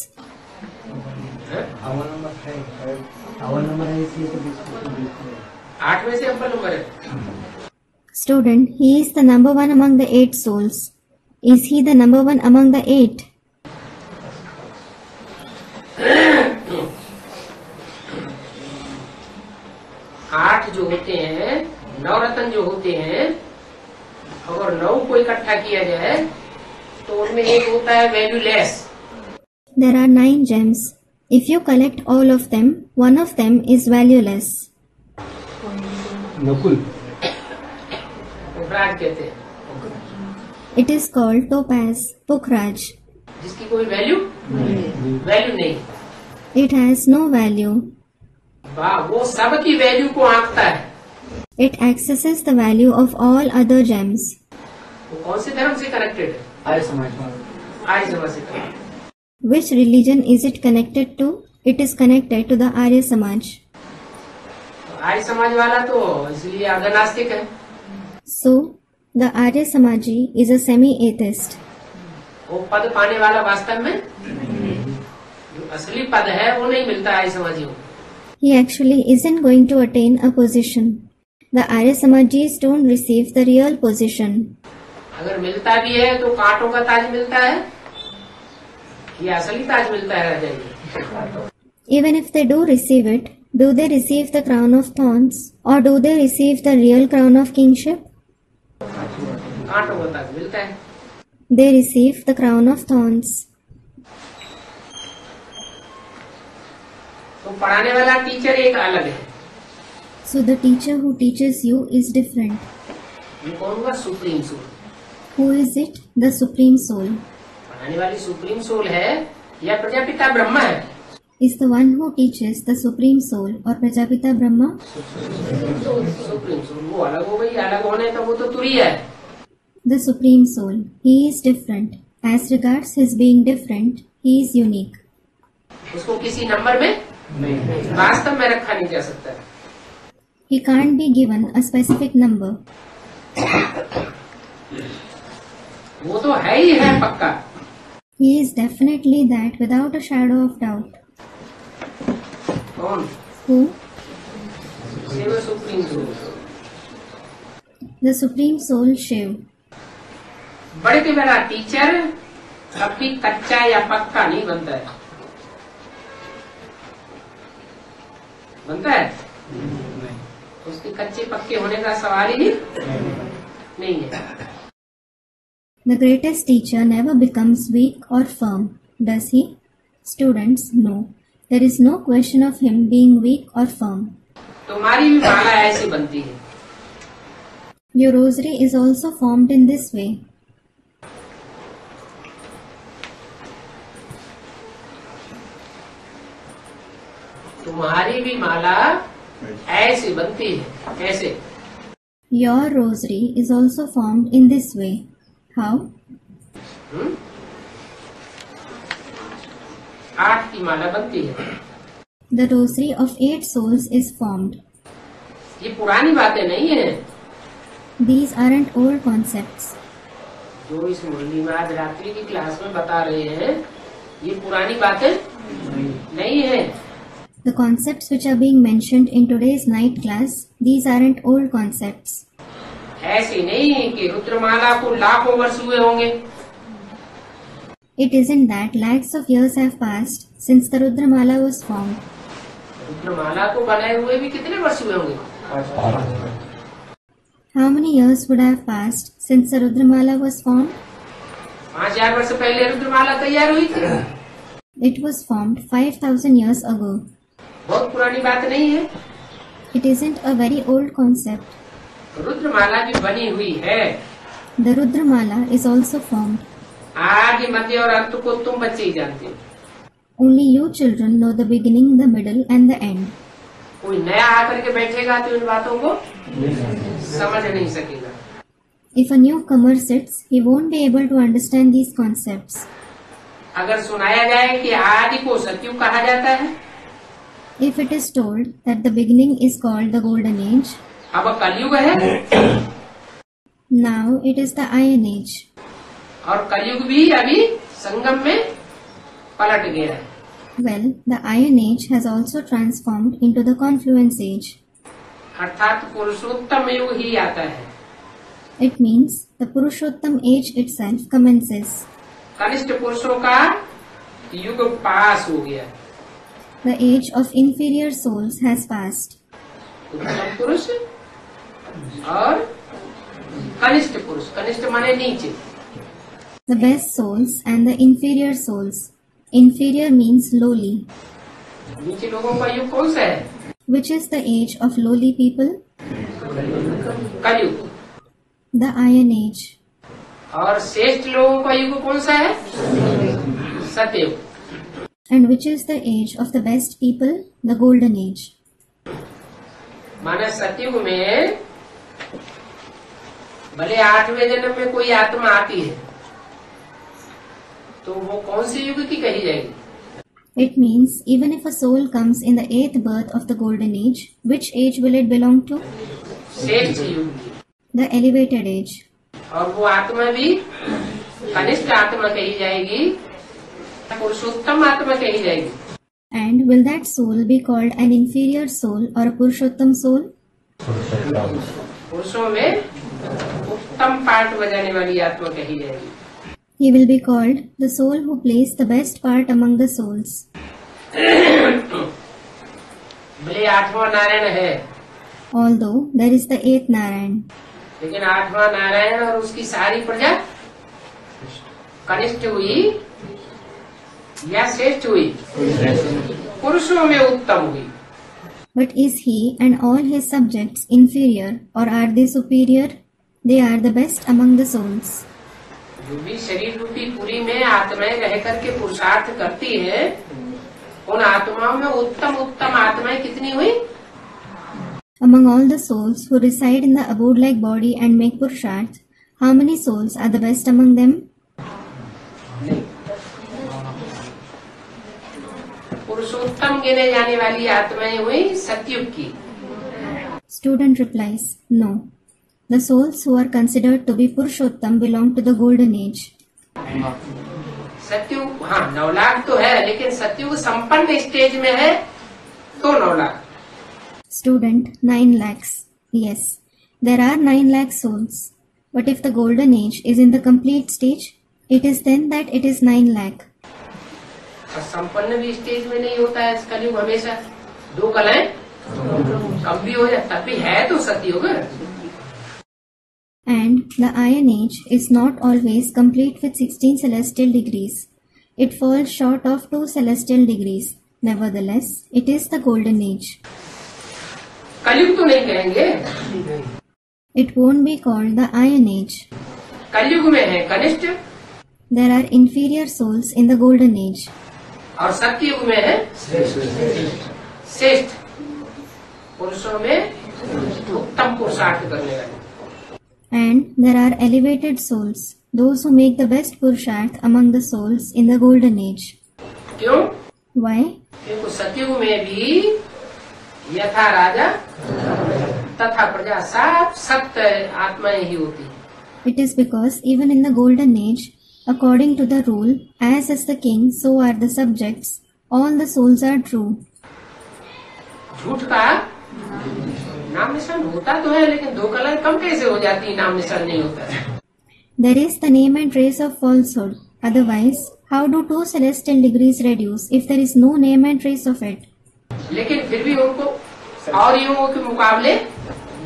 Our number is here to be 8 में से अव्वल नंबर है। Student, he is the number 1 among the 8 souls. Is he the number 1 among the 8? आठ जो होते हैं, नवरत्न जो होते हैं, अगर 9 को इकट्ठा किया जाए तो उनमें एक होता है valueless. There are 9 gems. If you collect all of them, one of them is valueless. Nakul. पुखराज कहते हैं, It is called topaz, Pukhraj. जिसकी कोई वैल्यू नहीं। It has no value. वो सब की वैल्यू को आंकता है। It accesses the value of all other gems. वो कौन से धर्म से कनेक्टेड है? आर्य समाज। आर्य समाज से connected. Which religion is it connected to? It is connected to the Arya Samaj. Arya Samaj वाला तो इसलिए अगनास्तिक है। So, the Arya Samaji is a semi-atheist. वो पद पाने वाला वास्तव में जो असली पद है वो नहीं मिलता आर्य समाजियों को। He actually isn't going to attain a position. The Arya Samajis don't receive the real position. अगर मिलता भी है तो कांटों का ताज मिलता है या असली ताज मिलता है राजा जी? Even if they do receive it, do they receive the crown of thorns or do they receive the real crown of kingship? कांटों का ताज मिलता है। They receive the crown of thorns. तो पढ़ाने वाला टीचर एक अलग है। So the teacher who teaches you is different. ये कौन हुआ? Supreme soul. Who is it? The Supreme Soul. पढ़ाने वाली सुप्रीम सोल है या प्रजापिता ब्रह्मा है? Is the one who teaches the Supreme Soul or Prajapita Brahma? Supreme soul वो अलग हो गई, अलग होने तो वो तो तुरीय है। The Supreme Soul. He is different. As regards his being different, he is unique. उसको किसी नंबर में वास्तव में रखा नहीं जा सकता। He can't be given a specific number. वो तो है ही है पक्का। He is definitely that without a shadow of doubt. कौन? Who? Shiv supreme soul. The Supreme Soul Shiv. बड़े के बड़ा टीचर कभी कच्चा या पक्का नहीं बनता है। बनता है? उसके कच्चे पक्के होने का सवाल ही नहीं है। The greatest teacher never becomes weak or firm, does he? Students, no. There is no question of him being weak or firm. तुम्हारी भी माला ऐसी बनती है। Your rosary is also formed in this way. तुम्हारी भी माला ऐसे बनती है, कैसे? Your rosary is also formed in this way. How? 8 की माला बनती है। The rosary of 8 souls is formed. ये पुरानी बातें नहीं है। These aren't old concepts. जो इस मुरली में आज रात्रि की क्लास में बता रहे हैं, ये पुरानी बातें नहीं है। The concepts which are being mentioned in today's night class, these aren't old concepts. ऐसे नहीं कि रुद्रमाला को लाखों वर्ष हुए होंगे। It isn't that lakhs of years have passed since the Rudramala was formed. रुद्रमाला को बनाए हुए भी कितने वर्ष हुए होंगे? How many years would have passed since the Rudramala was formed? 5000 वर्ष पहले रुद्रमाला तैयार हुई थी। It was formed 5,000 years ago. बहुत पुरानी बात नहीं है। It isn't a very old concept. रुद्रमाला भी बनी हुई है। The Rudramala is also formed. आगे मध्य और अंत को तुम बच्चे ही जानते हो। Only you children know the beginning, the middle and the end. कोई नया आकर के बैठेगा तो इन बातों को समझ नहीं सकेगा। If a newcomer sits, he won't be able to understand these concepts. अगर सुनाया जाए कि आदि को सतयुग कहा जाता है, If it is told that the beginning is called the Golden Age, अब कलयुग है now it is the Iron Age. और कलयुग भी अभी संगम में पलट गया है। Well, the Iron Age has also transformed into the Confluence Age. अर्थात पुरुषोत्तम युग ही आता है। It means the Purushottam age itself commences. कनिष्ठ पुरुषों का युग पास हो गया। The age of inferior souls has passed. उत्तम पुरुष और कनिष्ठ पुरुष, कनिष्ठ माने नीचे। The best souls and the inferior souls. Inferior means lowly. नीचे लोगों का युग कौन सा है? Which is the age of lowly people? कलयुग। The Iron Age. और श्रेष्ठ लोगों का युग कौन सा है? सतयुग। And which is the age of the best people? The Golden Age. माने सतयुग में भले 8वें जन्म में कोई आत्मा आती है तो वो कौन सी युग की कही जाएगी? It means even if a soul comes in the 8th birth of the Golden Age, which age will it belong to? श्रेष्ठ युग की। The elevated age. और वो आत्मा भी कनिष्ठ आत्मा कही जाएगी, पुरुषोत्तम आत्मा कही जाएगी। And will that soul be called an inferior soul or a Purushottam soul? पुरुषों में उत्तम पाठ बजाने वाली आत्मा कही जाएगी। He will be called the soul who plays the best part among the souls. भले 8वां नारायण है, Although there is the 8th Narayan. लेकिन 8वां नारायण और उसकी सारी प्रजा कनिष्ठ हुई या श्रेष्ठ हुई? पुरुषों में उत्तम हुई। But is he and all his subjects inferior or are they superior? They are the best among the souls. जो भी शरीर रूपी पुरी में आत्माएं रह करके पुरुषार्थ करती है, उन आत्माओं में उत्तम उत्तम आत्माएं कितनी हुई? Among all the souls who reside in the abode-like body and make Purusharth, how many souls are the best among them? पुरुषोत्तम गिने जाने वाली आत्माएं हुई सतयुग की। Student replies, no. The souls who are considered to be Purushottam belong to the Golden Age. सतयुग, हाँ 9 लाख तो है, लेकिन सतयुग संपन्न स्टेज में है तो 9 lakh. Student, 9 lakhs. Yes, there are 9 lakh souls. But if the Golden Age is in the complete stage, it is then that it is 9 lakh. और संपन्न भी स्टेज में नहीं होता है कलयुग, हमेशा 2 कलाएं कम भी हो जाए, तब भी है तो सतयुग। And the Iron Age is not always complete with 16 celestial degrees. It falls short of 2 celestial degrees. Nevertheless, it is the Golden Age. कलयुग तो नहीं कहेंगे। It won't be called the Iron Age. कलयुग में है कनिष्ठ There are inferior souls in the Golden Age. और सत्ययुग में है श्रेष्ठ पुरुषों में उत्तम पुरुषार्थ करने वाले। And there are elevated souls, those who make the best Purusharth among the souls in the Golden Age. क्यों? Why? क्योंकि सत्ययुग में भी यथा राजा तथा प्रजा सब सत्य आत्माएं ही होती है। It is because even in the Golden Age, according to the rule, as is the king, so are the subjects, all the souls are true. झूठ का नाम निशान होता तो है, लेकिन दो कलर कम कैसे हो जाती, नाम निशान नहीं होता है। There is the name and trace of falsehood. Otherwise, how do 2 celestial degrees reduce if there is no name and trace of it? लेकिन फिर भी उनको और युगों के मुकाबले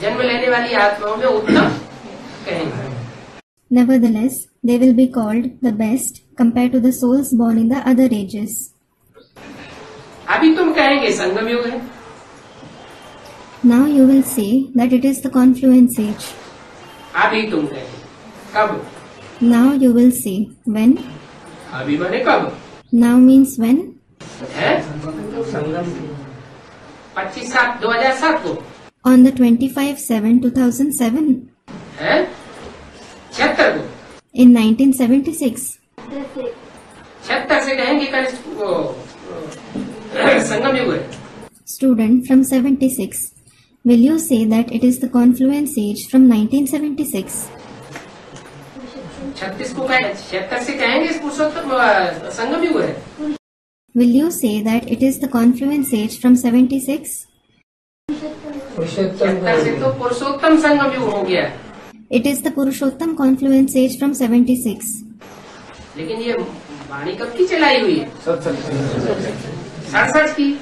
जन्म लेने वाली आत्माओं में उत्तम कहेंगे। Nevertheless, they will be called the best compared to the souls born in the other ages. अभी तुम कहेंगे संगम युग है, Now you will say that it is the confluence age. अभी तुम कहेंगे कब? Now you will say when. अभी माने कब Now means when. है? 25/7/2007 को On the 25/7/2007. है, 76 को, In 1976. 76 से कहेंगे कनिष्ठ संगम युग है। Student from 76. Will you say that it is the confluence age from 1976? 36 को कहें, 76 से कहेंगे इस पुरुषोत्तम संगम युग है। Will you say that it is the confluence age from 76? 76 से तो पुरुषोत्तम संगम युग हो गया, It is the Purushottam confluence age from 76. लेकिन ये वाणी कब की चलाई हुई है? 67 की,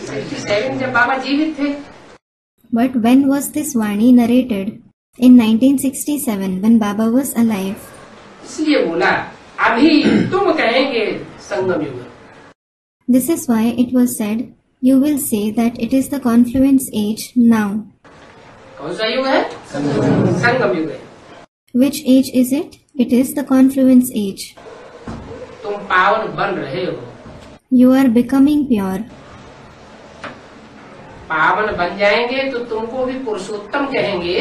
67 जब बाबा जीवित थे। But when was this Vani narrated? In 1967 when Baba was alive. इसलिए बोला अभी तुम कहेंगे संगम युग। This is why it was said, you will say that it is the confluence age now. कौन सा युग है? संगम युग है। Which age is it? It is the confluence age. तुम पावन बन रहे हो, You are becoming pure. पावन बन जाएंगे तो तुमको भी पुरुषोत्तम कहेंगे,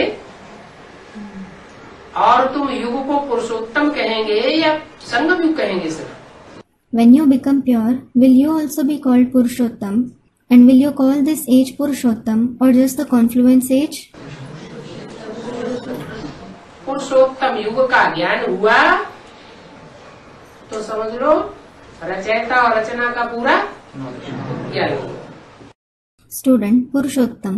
और तुम युग को पुरुषोत्तम कहेंगे या संगम युग कहेंगे sir? When you become pure, will you also be called Purushottam? And will you call this age Purushottam or just the confluence age? पुरुषोत्तम युग का ज्ञान हुआ तो समझ लो रचयिता और रचना का पूरा ज्ञान हुआ। Student Purushottam.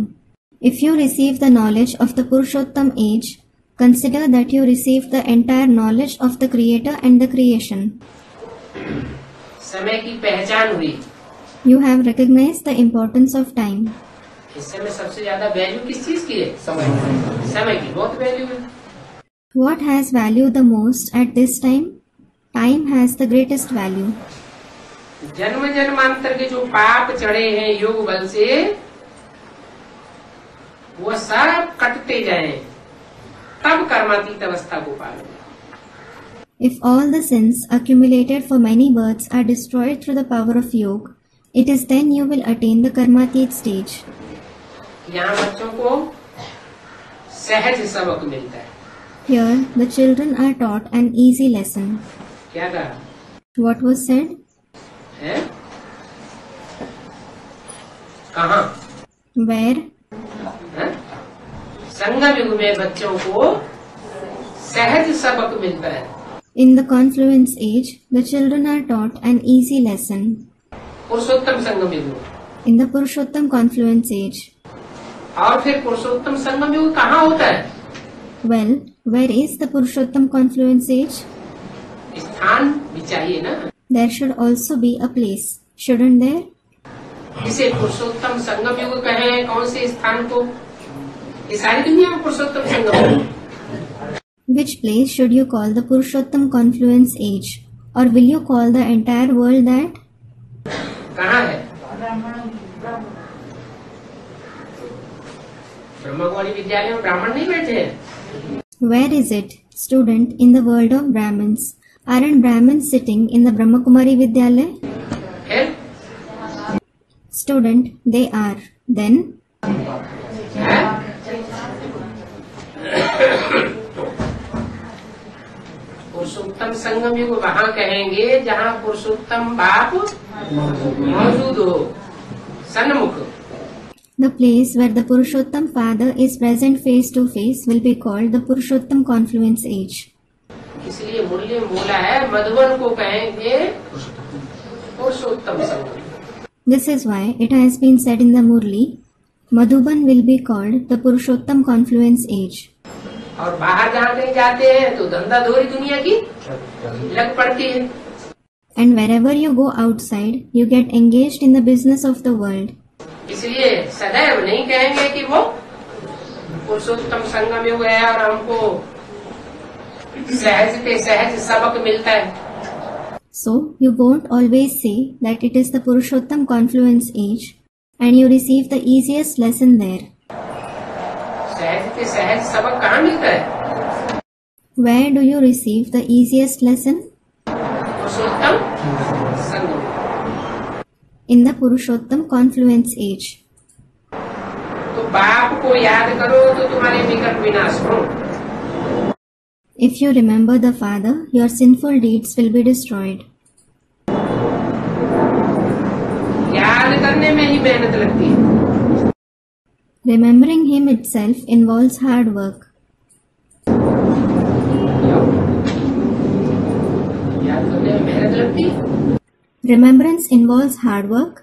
If you receive the knowledge of the Purushottam age, consider that you receive the entire knowledge of the Creator and the creation. समय की पहचान हुई, You have recognized the importance of time. इस समय सबसे ज्यादा value किस चीज की है? समय की बहुत वैल्यू है। What has value the most at this time? Time has the greatest value. जन्म जन्मांतर के जो पाप चढ़े हैं योग बल से, वो सब कटते जाएं, तब कर्मातीत अवस्था को पालोगे। If all the sins accumulated for many births are destroyed through the power of yoga, it is then you will attain the karmatit stage. यहाँ बच्चों को सहज सबक मिलता है। Here, the children are taught an easy lesson. क्या कहा What was said? है? कहाँ? Where? है? संगम युग में बच्चों को सहज सबक मिलता है। In the confluence age, the children are taught an easy lesson. पुरुषोत्तम संगम युग में। In the Purushottam confluence age. और फिर पुरुषोत्तम संगम युग कहाँ होता है? Well, where is the Purushottam confluence age? स्थान भी चाहिए ना। There should also be a place, shouldn't there? इसे पुरुषोत्तम संगम युग कहें, कौन से स्थान को? ये सारी दुनिया में पुरुषोत्तम संगम युग। Which place should you call the Purushottam confluence age? Or will you call the entire world that? कहाँ है? ब्रह्मकुमारी विद्यालय में ब्राह्मण नहीं बैठे हैं। Where is it? Student, in the world of Brahmins. Aren't Brahmins sitting in the Brahma Kumari Vidyalaya? फिर Student, they are. Then? है? पुरुषोत्तम संगम युग वहाँ कहेंगे जहाँ पुरुषोत्तम बाप मौजूद हो, सन्मुख। The place where the Purushottam Father is present face to face will be called the Purushottam Confluence Age. इसलिए मूल्य बोला है मधुबन को कहेंगे पुरुषोत्तम संगम। This is why it has been said in the Murli, Madhuban will be called the Purushottam Confluence Age. और बाहर जहाँ कहीं जाते हैं तो धंधा धोरी दुनिया की लग पड़ती है। And wherever you go outside, you get engaged in the business of the world. इसलिए सदैव नहीं कहेंगे कि वो पुरुषोत्तम संगम युग है और हमको सहज पे सहज सबक मिलता है। So, you won't always say that it is the Purushottam Confluence Age and you receive the easiest lesson there. सहज पे सहज सबक कहाँ मिलता है? Where do you receive the easiest lesson? Purushottam Sangam. In the Purushottam Confluence Age. तो बाप को याद करो तो तुम्हारे विकट विनाश हो। If you remember the Father, your sinful deeds will be destroyed. याद करने में ही मेहनत लगती है। Remembering Him itself involves hard work. याद करने में मेहनत लगती है। Remembrance involves hard work.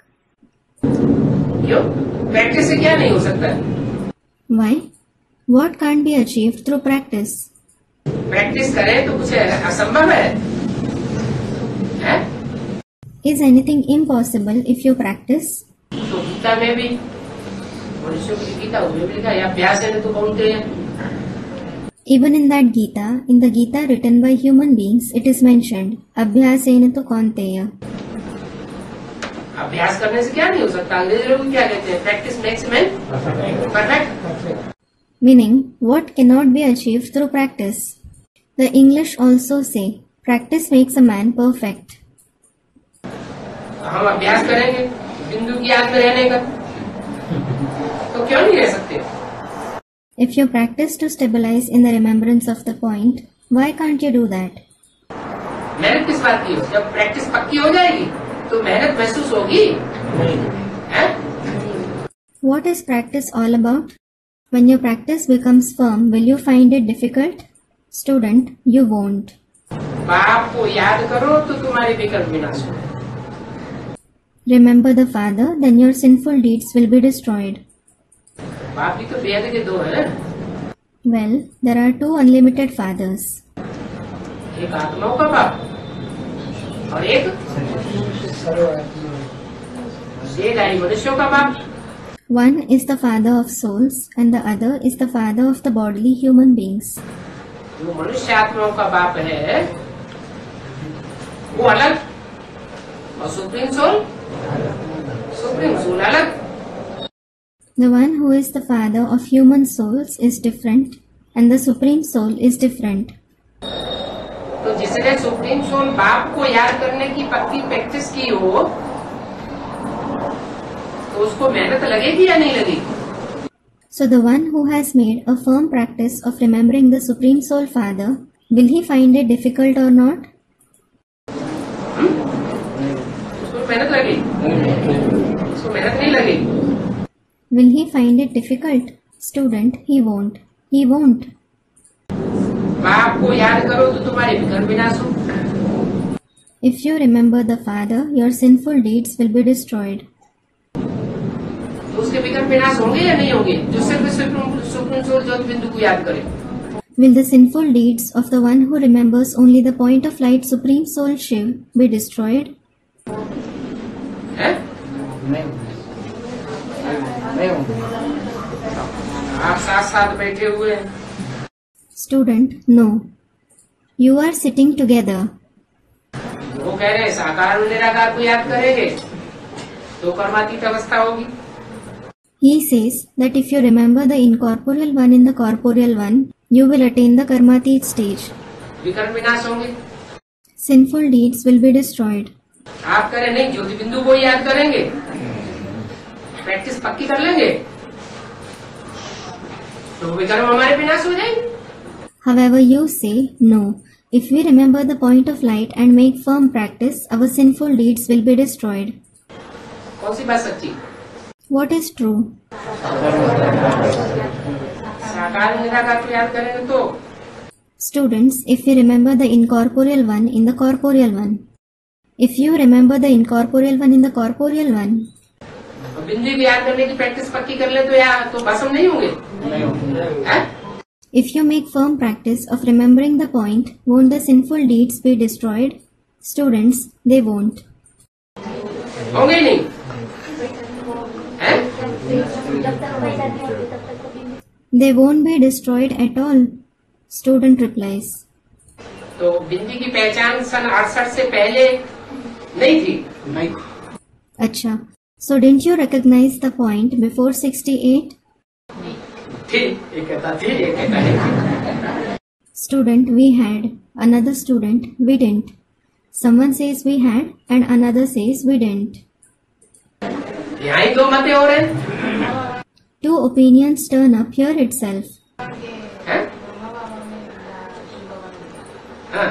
क्यों? प्रैक्टिस से क्या नहीं हो सकता है? Why? What can't be achieved through practice? Practice करें तो कुछ असंभव है? हैं? Is anything impossible if you practice? तो गीता में भी मनुष्यों की गीता उसमें भी लिखा है अभ्यास है तो कौनते हैं। Even in that Gita, in the Gita written by human beings, it is mentioned, Abhyasena tu kaunteya. अभ्यास करने से क्या नहीं हो सकता? अंग्रेजी लोग क्या कहते हैं? Practice makes man perfect. Meaning, what cannot be achieved through practice. The English also say, practice makes a man perfect. हम अभ्यास करेंगे बिंदु की याद में रहने का, तो क्यों नहीं रह सकते? If you practice to stabilize in the remembrance of the point, why can't you do that? मेहनत किस बात की हो? जब प्रैक्टिस पक्की हो जाएगी तो मेहनत महसूस होगी। हैं? What is practice all about? When your practice becomes firm, will you find it difficult? Student, you won't. बाप को याद करो तो तुम्हारी विकल्प विनाश हो। Remember the Father, then your sinful deeds will be destroyed. बाप भी तो बेहद के दो हैं। Well, there are two unlimited fathers. एक आत्माओं का बाप और एक देहधारी मनुष्यों का बाप। One is the father of souls and the other is the father of the bodily human beings. जो मनुष्य आत्माओं का बाप है वो अलग और सुप्रीम सोल अलग। The one who is the father of human souls is different and the supreme soul is different. तो जिसने सुप्रीम सोल बाप को याद करने की पक्की प्रैक्टिस की हो तो उसको मेहनत लगेगी या नहीं लगेगी? So the one who has made a firm practice of remembering the Supreme Soul Father, will he find it difficult or not? उसको मेहनत लगेगी? उसको मेहनत नहीं लगेगी। Will he find it difficult? Student, he won't. He won't. बाप को याद करो तो तुम्हारे विकल्प विनाश हो। If you remember the Father, your sinful deeds will be destroyed. तो उसके विकल्प विनाश होंगे या नहीं होंगे? जो सिर्फ सुप्रीम सोल ज्योति बिंदु को याद करे। Will the sinful deeds of the one who remembers only the point of light Supreme Soul Shiv be destroyed? हैं? नहीं होंगे। आप साथ साथ बैठे हुए हैं। Student, no. You are sitting together. वो कह रहे हैं साकार और निराकार को याद करेंगे तो कर्मातीत अवस्था होगी। He says that if you remember the incorporeal one in the corporeal one, you will attain the karmatit stage. विकर्म विनाश होंगे। Sinful deeds will be destroyed. आप करें नहीं, ज्योति बिंदु को याद करेंगे, प्रैक्टिस पक्की कर लेंगे तो विकर्म हमारे विनाश हो जाएंगे। However, you say, no, if we remember the point of light and make firm practice, our sinful deeds will be destroyed. कौन सी बात सच्ची? What is true? साकार निराकार को याद करेंगे तो Students, if we remember the incorporeal one in the corporeal one, if you remember the incorporeal one in the corporeal one, बिंदु को याद करने की प्रैक्टिस पक्की कर ले तो यार तो भस्म नहीं होंगे हैं? if you make firm practice of remembering the point, won't the sinful deeds be destroyed? Students, they won't. होंगे ही नहीं हैं? They won't be destroyed at all. Student replies. तो बिंदी की पहचान सन 68 से पहले नहीं थी। नहीं। Acha. So didn't you recognize the point before 68? थी, एक कहता थी, एक कहता नहीं। Student, we had. Another student, we didn't. Someone says we had and another says we didn't. यहाँ ही दो मतें हो रहे हैं। Two opinions turn up here itself. हैं? हाँ।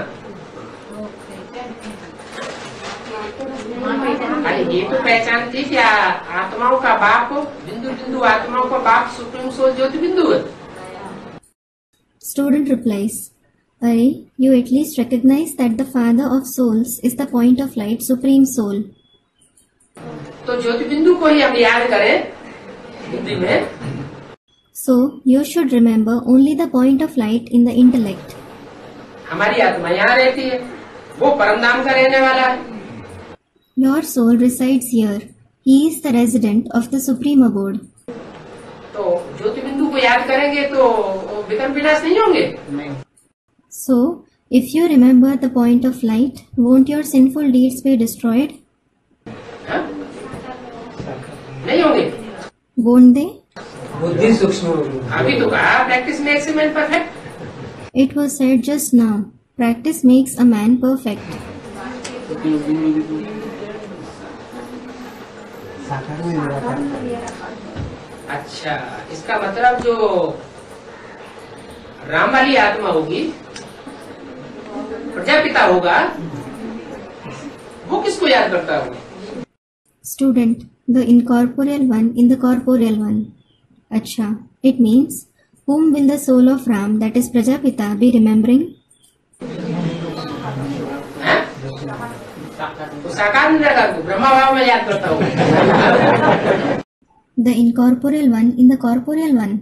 अरे ये तो पहचान थी कि आत्माओं का बाप बिंदु बिंदु आत्माओं का बाप सुप्रीम सोल ज्योति बिंदु है। Student replies, Arey, you at least recognize that the father of souls is the point of light, supreme soul. तो ज्योति बिंदु को ही हम याद करें बुद्धि में। So, you should remember only the point of light in the intellect. हमारी आत्मा यहाँ रहती है, वो परमधाम का रहने वाला है। Your soul resides here. He is the resident of the supreme abode. तो ज्योति बिंदु को याद करेंगे तो विकर्म विनाश नहीं होंगे। नहीं। So, if you remember the point of light, won't your sinful deeds be destroyed? हाँ? नहीं होंगे। Won't they? बुद्धि सूक्ष्म होगी। अभी तो कहा practice makes a man perfect. It was said just now. Practice makes a man perfect. साकार में निराकार। अच्छा, इसका मतलब जो राम वाली आत्मा होगी, प्रजापिता होगा, वो किसको याद करता होगा? Student, the incorporeal one in the corporeal one. Acha, it means, whom will the soul of Ram, that is Prajapita, be remembering? हैं? तो साकार निराकार को ब्रह्मा भाव में याद करता होगा। The incorporeal one in the corporeal one.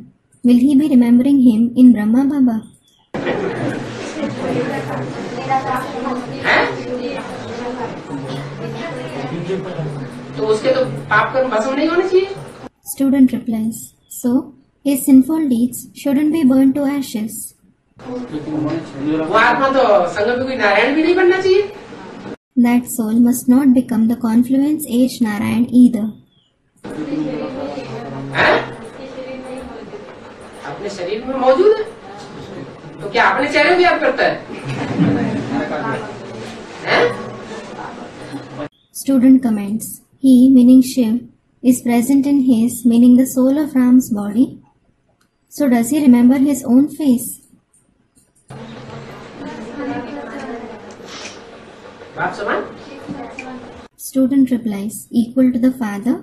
Will he be remembering him in Brahma Baba? हैं? तो उसके तो पाप कर्म भस्म नहीं होने चाहिए। Student replies, so, his sinful deeds shouldn't be burned to ashes. वो आत्मा तो संगम में कोई नारायण भी नहीं बनना चाहिए। That soul must not become the confluence age Narayan either. हैं? अपने शरीर में मौजूद है तो क्या अपने चेहरे को याद करता है? हैं? Student comments, he, meaning Shiv, is present in his, meaning the soul of Ram's body. So does he remember his own face? बात समान? Student replies, equal to the father.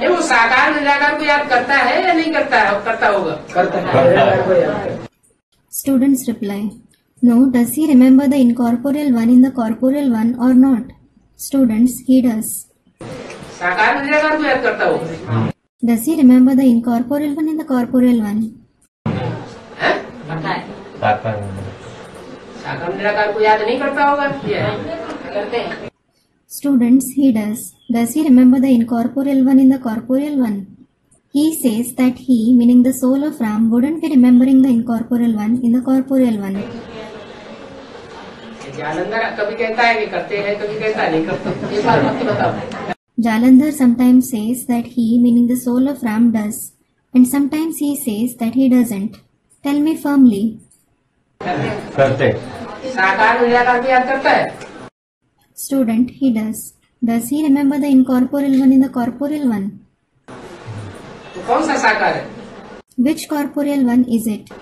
ये वो साकार निराकार को याद करता है या नहीं करता है? करता होगा। करता है। Students reply, no, does he remember the incorporeal one in the corporeal one or not? Students, he does. साकार निराकार को याद करता होगा। Does he remember the incorporeal one in the corporeal one? हैं? साकार साकार निराकार को याद नहीं करता होगा। ये करते हैं। Students, he does. Does he remember the incorporeal one in the corporeal one? He says that he, meaning the soul of Ram, wouldn't be remembering the incorporeal one in the corporeal one. Jalandhar कभी कहता है कि करते हैं, कभी कहता है नहीं करते। ये बात मत बताओ। Jalandhar sometimes says that he, meaning the soul of Ram, does, and sometimes he says that he doesn't. Tell me firmly. करते साकार में निराकार को याद करता है? Student, he does. Does he remember the incorporeal one in the corporeal one? तो कौन सा साकार है? Which corporeal one is it?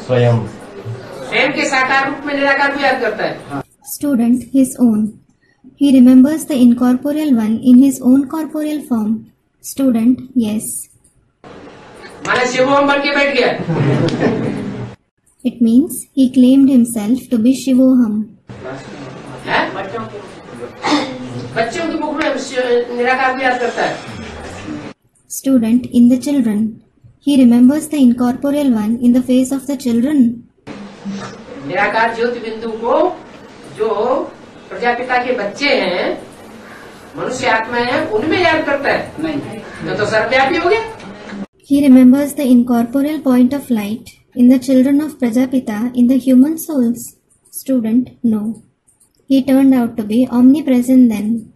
स्वयं स्वयं के साकार रूप में निराकार को याद करता है। Student, his own. He remembers the incorporeal one in his own corporeal form. Student, yes. माने शिवोहम बन के बैठ गया। It means he claimed himself to be Shivoham. है? बच्चों की मुख में निराकार को याद करता है। Student, in the children. He remembers the incorporeal one in the face of the children. निराकार ज्योति बिंदु को जो प्रजापिता के बच्चे हैं, मनुष्य आत्मा है, उनमें याद करता है। तो सर्वव्यापी हो गया। He remembers the incorporeal point of light in the children of Prajapita in the human souls. Student, no. He turned out to be omnipresent then.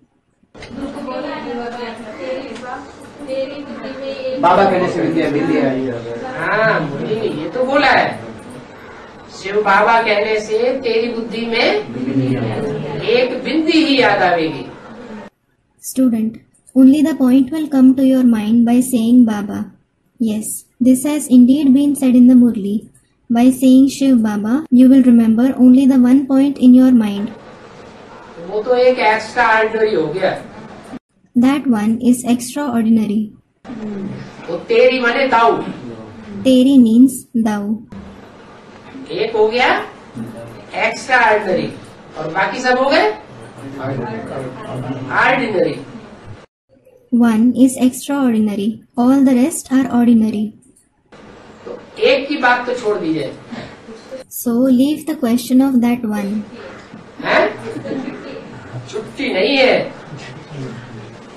बाबा कहने से विद्या विद्या आई। हाँ, मुरली ने ये तो बोला है, शिव बाबा कहने से तेरी बुद्धि में एक बिंदी ही याद आवेगी। Student, only the point will come to your mind by saying Baba. Yes, this has indeed been said in the Murli. By saying Shiv Baba, you will remember only the one point in your mind. वो तो एक extra ordinary हो गया। That one is extraordinary. वो तेरी माने दाऊ, Teri means thou. एक हो गया एक्स्ट्रा ऑर्डिनरी और बाकी सब हो गए ordinary. One is extraordinary. All the rest are ordinary. तो एक की बात तो छोड़ दीजिए, So leave the question of that one. हैं? छुट्टी नहीं है,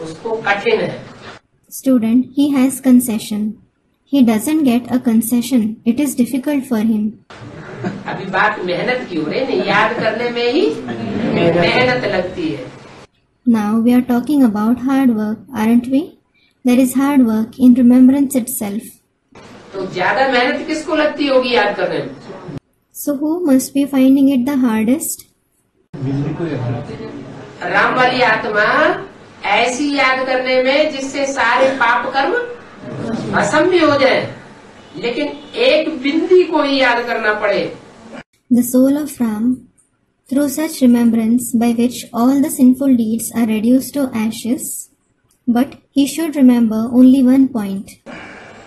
उसको कठिन है। Student, he has concession. He doesn't get a concession. It is difficult for him. अभी बात मेहनत की हो रही है, याद करने में ही मेहनत लगती है। Now we are talking about hard work, aren't we? There is hard work in remembrance itself. तो ज्यादा मेहनत किसको लगती होगी याद करने में? So who must be finding it the hardest? Ram वाली आत्मा ऐसी याद करने में जिससे सारे पाप कर्म भस्म भी हो जाए, लेकिन एक बिंदी को ही याद करना पड़े। The soul of Ram, through such remembrance by which all the sinful deeds are reduced to ashes, but he should remember only one point.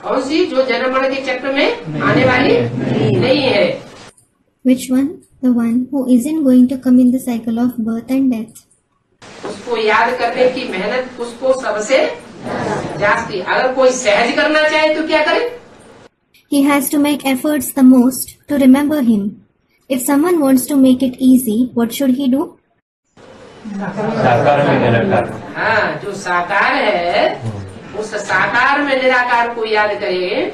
कौन सी? जो जन्म मरण के चक्र में आने वाली नहीं है। Which one? The one who isn't going to come in the cycle of birth and death. उसको याद करने की मेहनत उसको सबसे जास्ती। अगर कोई सहज करना चाहे तो क्या करे? He has to make efforts the most to remember him. If someone wants to make it easy, what should he do? साकार में निराकार। हाँ, जो साकार है उस साकार में निराकार को याद करे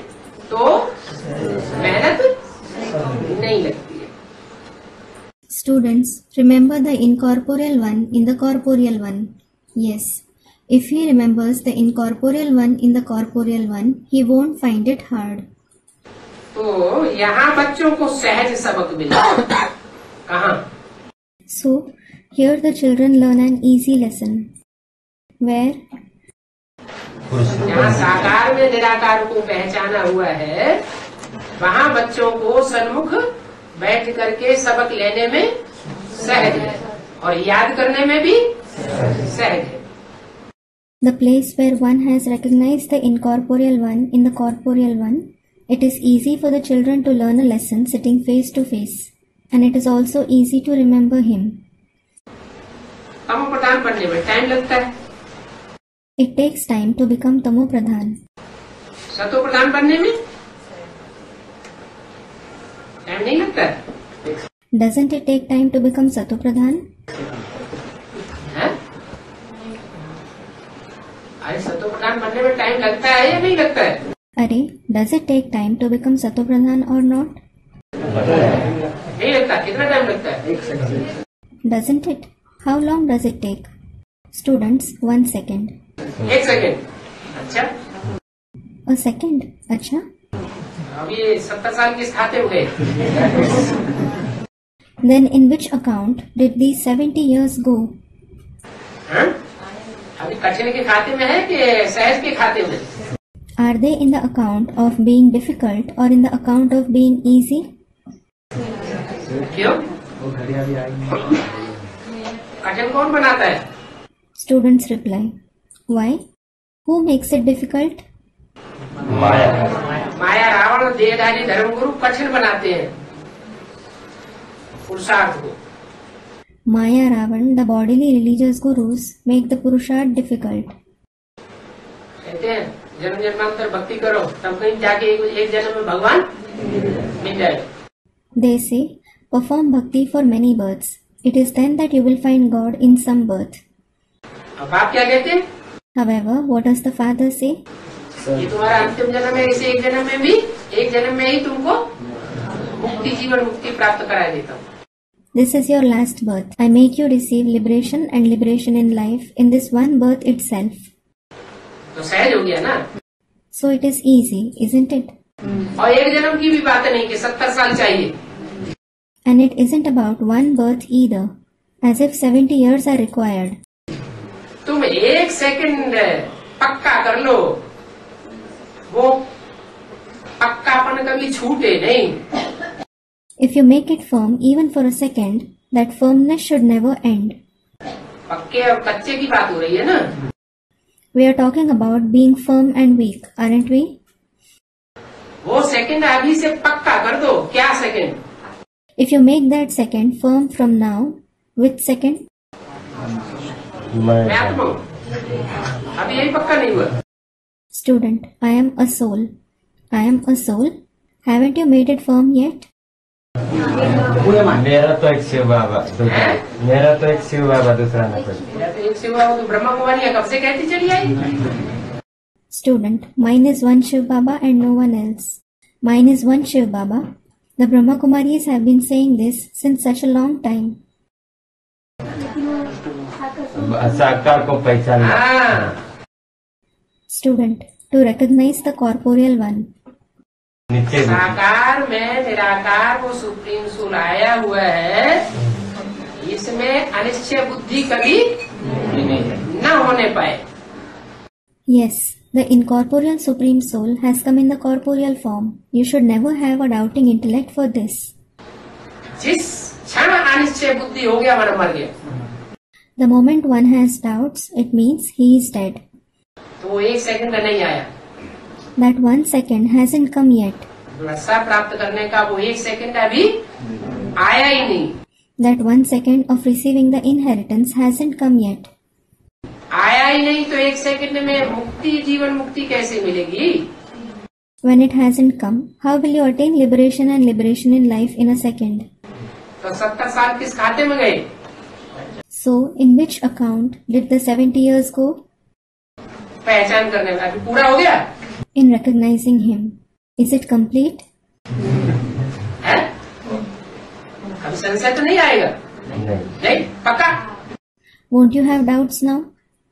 तो मेहनत नहीं लगती है। Students, remember the incorporeal one in the corporeal one. Yes, if he remembers the incorporeal one in the corporeal one, he won't find it hard. तो यहाँ बच्चों को सहज सबक मिला। कहाँ? So, here the children learn an easy lesson. Where? जहाँ साकार में निराकार को पहचाना हुआ है, वहाँ बच्चों को सन्मुख बैठ करके सबक लेने में सहज है और याद करने में भी सहज है। The place where one has recognized the incorporeal one in the corporeal one, it is easy for the children to learn a lesson sitting face to face, and it is also easy to remember him. तमो प्रधान बनने में time लगता है। It takes time to become Tamo Pradhan. सतो प्रधान बनने में time नहीं लगता है। Doesn't it take time to become Sato Pradhan? हैं? अरे सतो प्रधान बनने में टाइम लगता है या नहीं लगता है? Arey, does it take time to become Sato Pradhan or not? नहीं लगता। कितना टाइम लगता है? एक second. Doesn't it? How long does it take? Students, 1 second. एक सेकेंड। अच्छा, A second. अच्छा. अब ये 70 साल किस खाते में गए? Then in which account did these 70 years go? हाँ? अभी कठिन के खाते में है कि सहज के खाते में? Are they in the account of being difficult or in the account of being easy? क्यों? वो घड़ियां भी आएंगी। कठिन कौन बनाता है? Students reply. Why? Who makes it difficult? माया। माया, रावण, देहधारी धर्मगुरु कठिन बनाते हैं पुरुषार्थ को। Maya, Ravan, the bodily religious gurus, make the Purushart difficult. कहते हैं जन्म जन्मांतर भक्ति करो तब कहीं जाके एक जन्म में भगवान मिल जाए। They say, perform bhakti for many births. It is then that you will find God in some birth. अब बाप क्या कहते हैं? However, what does the father say? ये तुम्हारा अंतिम जन्म है, इसे एक जन्म में भी, एक जन्म में ही तुमको मुक्ति, जीवन मुक्ति प्राप्त करा देता हूँ। This is your last birth. I make you receive liberation and liberation in life in this one birth itself. तो सहज हो गया ना। So it is easy, isn't it? और एक जन्म की भी बात नहीं कि 70 साल चाहिए। And it isn't about one birth either, as if 70 years are required. तुम एक सेकंड पक्का कर लो, वो पक्कापन कभी छूटे नहीं। If you make it firm even for a second, that firmness should never end. पक्के और कच्चे की बात हो रही है ना। We are talking about being firm and weak, aren't we? वो सेकंड अभी से पक्का कर दो। क्या second? If you make that second firm from now, which second? मैं आत्मा हूँ। अभी यही पक्का नहीं हुआ। Student, I am a soul. I am a soul. Haven't you made it firm yet? मेरा तो एक शिव बाबा, मेरा तो एक शिव बाबा, दूसरा न कोई। मेरा तो एक सेवा हो तो ब्रह्मा कुमारी कब से कहती चली आई? Student, mine is one Shiv Baba and no one else. Mine is one Shiv Baba. The Brahma Kumaris have been saying this since such a long time. साकार को पहचानना। हाँ, Student, to recognize the corporeal one. नीचे साकार में निराकार वो supreme soul आया हुआ है, इसमें अनिश्चय बुद्धि कभी न होने पाए। Yes, the incorporeal Supreme Soul has come in the corporeal form. You should never have a doubting intellect for this. जिस क्षण अनिश्चय बुद्धि हो गया मन मर गया। The moment one has doubts, it means he is dead. तो वो एक सेकंड नहीं आया। That 1 second hasn't come yet. नशा प्राप्त करने का वो एक सेकंड अभी आया ही नहीं। That 1 second of receiving the inheritance hasn't come yet. आया ही नहीं तो एक सेकंड में मुक्ति, जीवन मुक्ति कैसे मिलेगी? When it hasn't come, how will you attain liberation and liberation in life in a second? तो 70 साल किस खाते में गए? So, in which account did the 70 years go? पहचान करने में अभी पूरा हो गया In recognizing him. Is it complete? है? अभी संशय तो नहीं आएगा? नहीं। नहीं, पक्का? Won't you have doubts now?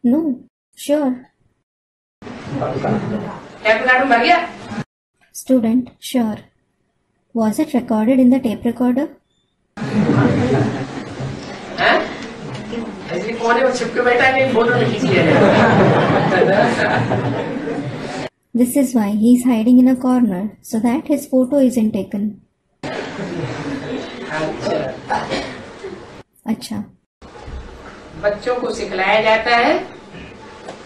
No. Sure. Tape recorder भर गया? Student, sure. Was it recorded in the tape recorder? हैं? ऐसे कोने में छिपके बैठा नहीं, फोटो में खींच लिया। This is why he is hiding in a corner, so that his photo isn't taken. अच्छा, अच्छा. बच्चों को सिखलाया जाता है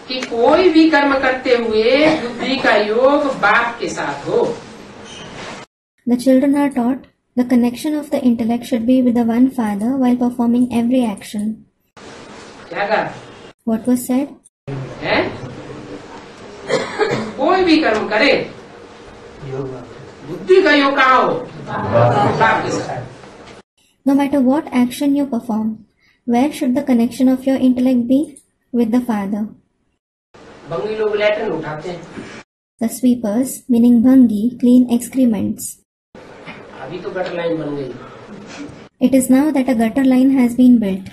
कि कोई भी कर्म करते हुए बुद्धि का योग बाप के साथ हो। The children are taught the connection of the intellect should be with the one father while performing every action. क्या कहा? What was said? है? कोई भी कर्म करे बुद्धि का योग कहाँ हो? बाप के साथ। No matter what action you perform, where should the connection of your intellect be? With the father. बंगी लोग लैट्रिन उठाते हैं। The sweepers, meaning Bhangi, clean excrements. अभी तो गटर लाइन बन गई। It is now that a gutter line has been built.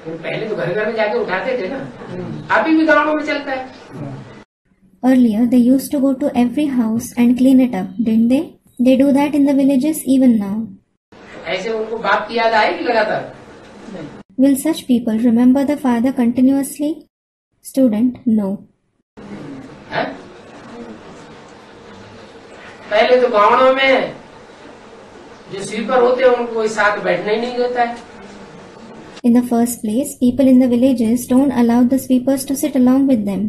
पहले तो घर घर में जाके उठाते थे ना, अभी भी गाँव में चलता है। Earlier, they used to go to every house and clean it up, didn't they? They do that in the villages even now. ऐसे उनको बाप की याद आएगी लगातार? Will such people remember the father continuously? Student, no. है? पहले तो गाँव में जो स्वीपर होते हैं उनको कोई साथ बैठना ही नहीं देता है। In the first place, people in the villages don't allow the sweepers to sit along with them.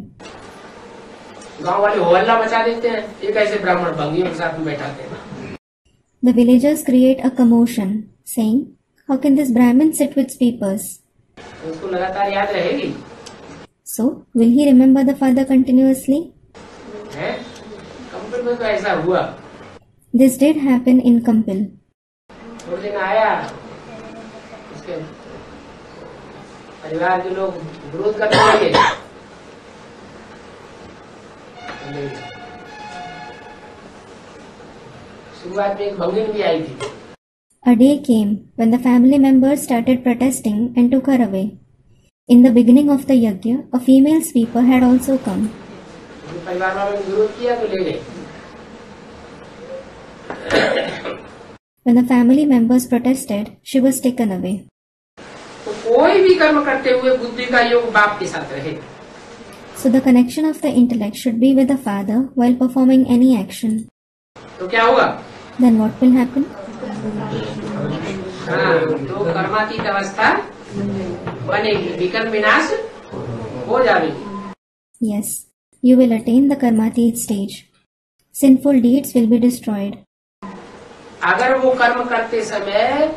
गांव वाले हल्ला मचा देते हैं, एक ऐसे ब्राह्मण भंगियों के साथ में बैठाते हैं। The villagers create a commotion, saying, "How can this Brahmin sit with sweepers?" उसको लगातार याद रहेगी। So, will he remember the father continuously? है? कंपनी में तो ऐसा हुआ। This did happen in Kampil. थोड़े दिन आया, उसके परिवार के लोग विरोध करने लगे। शुरुआत में एक भंगिन भी आई थी। A day came when the family members started protesting and took her away. In the beginning of the yajna, a female sweeper had also come. परिवार वालों ने विरोध किया तो ले गए। When the family members protested, she was taken away. तो कोई भी कर्म करते हुए बुद्धि का योग बाप के साथ रहे। So the connection of the intellect should be with the father while performing any action. तो क्या होगा? Then what will happen? हाँ, तो कर्मातीत अवस्था बनेगी, विकर्म विनाश हो जाएगी। Yes, you will attain the karmatit stage. Sinful deeds will be destroyed. अगर वो कर्म करते समय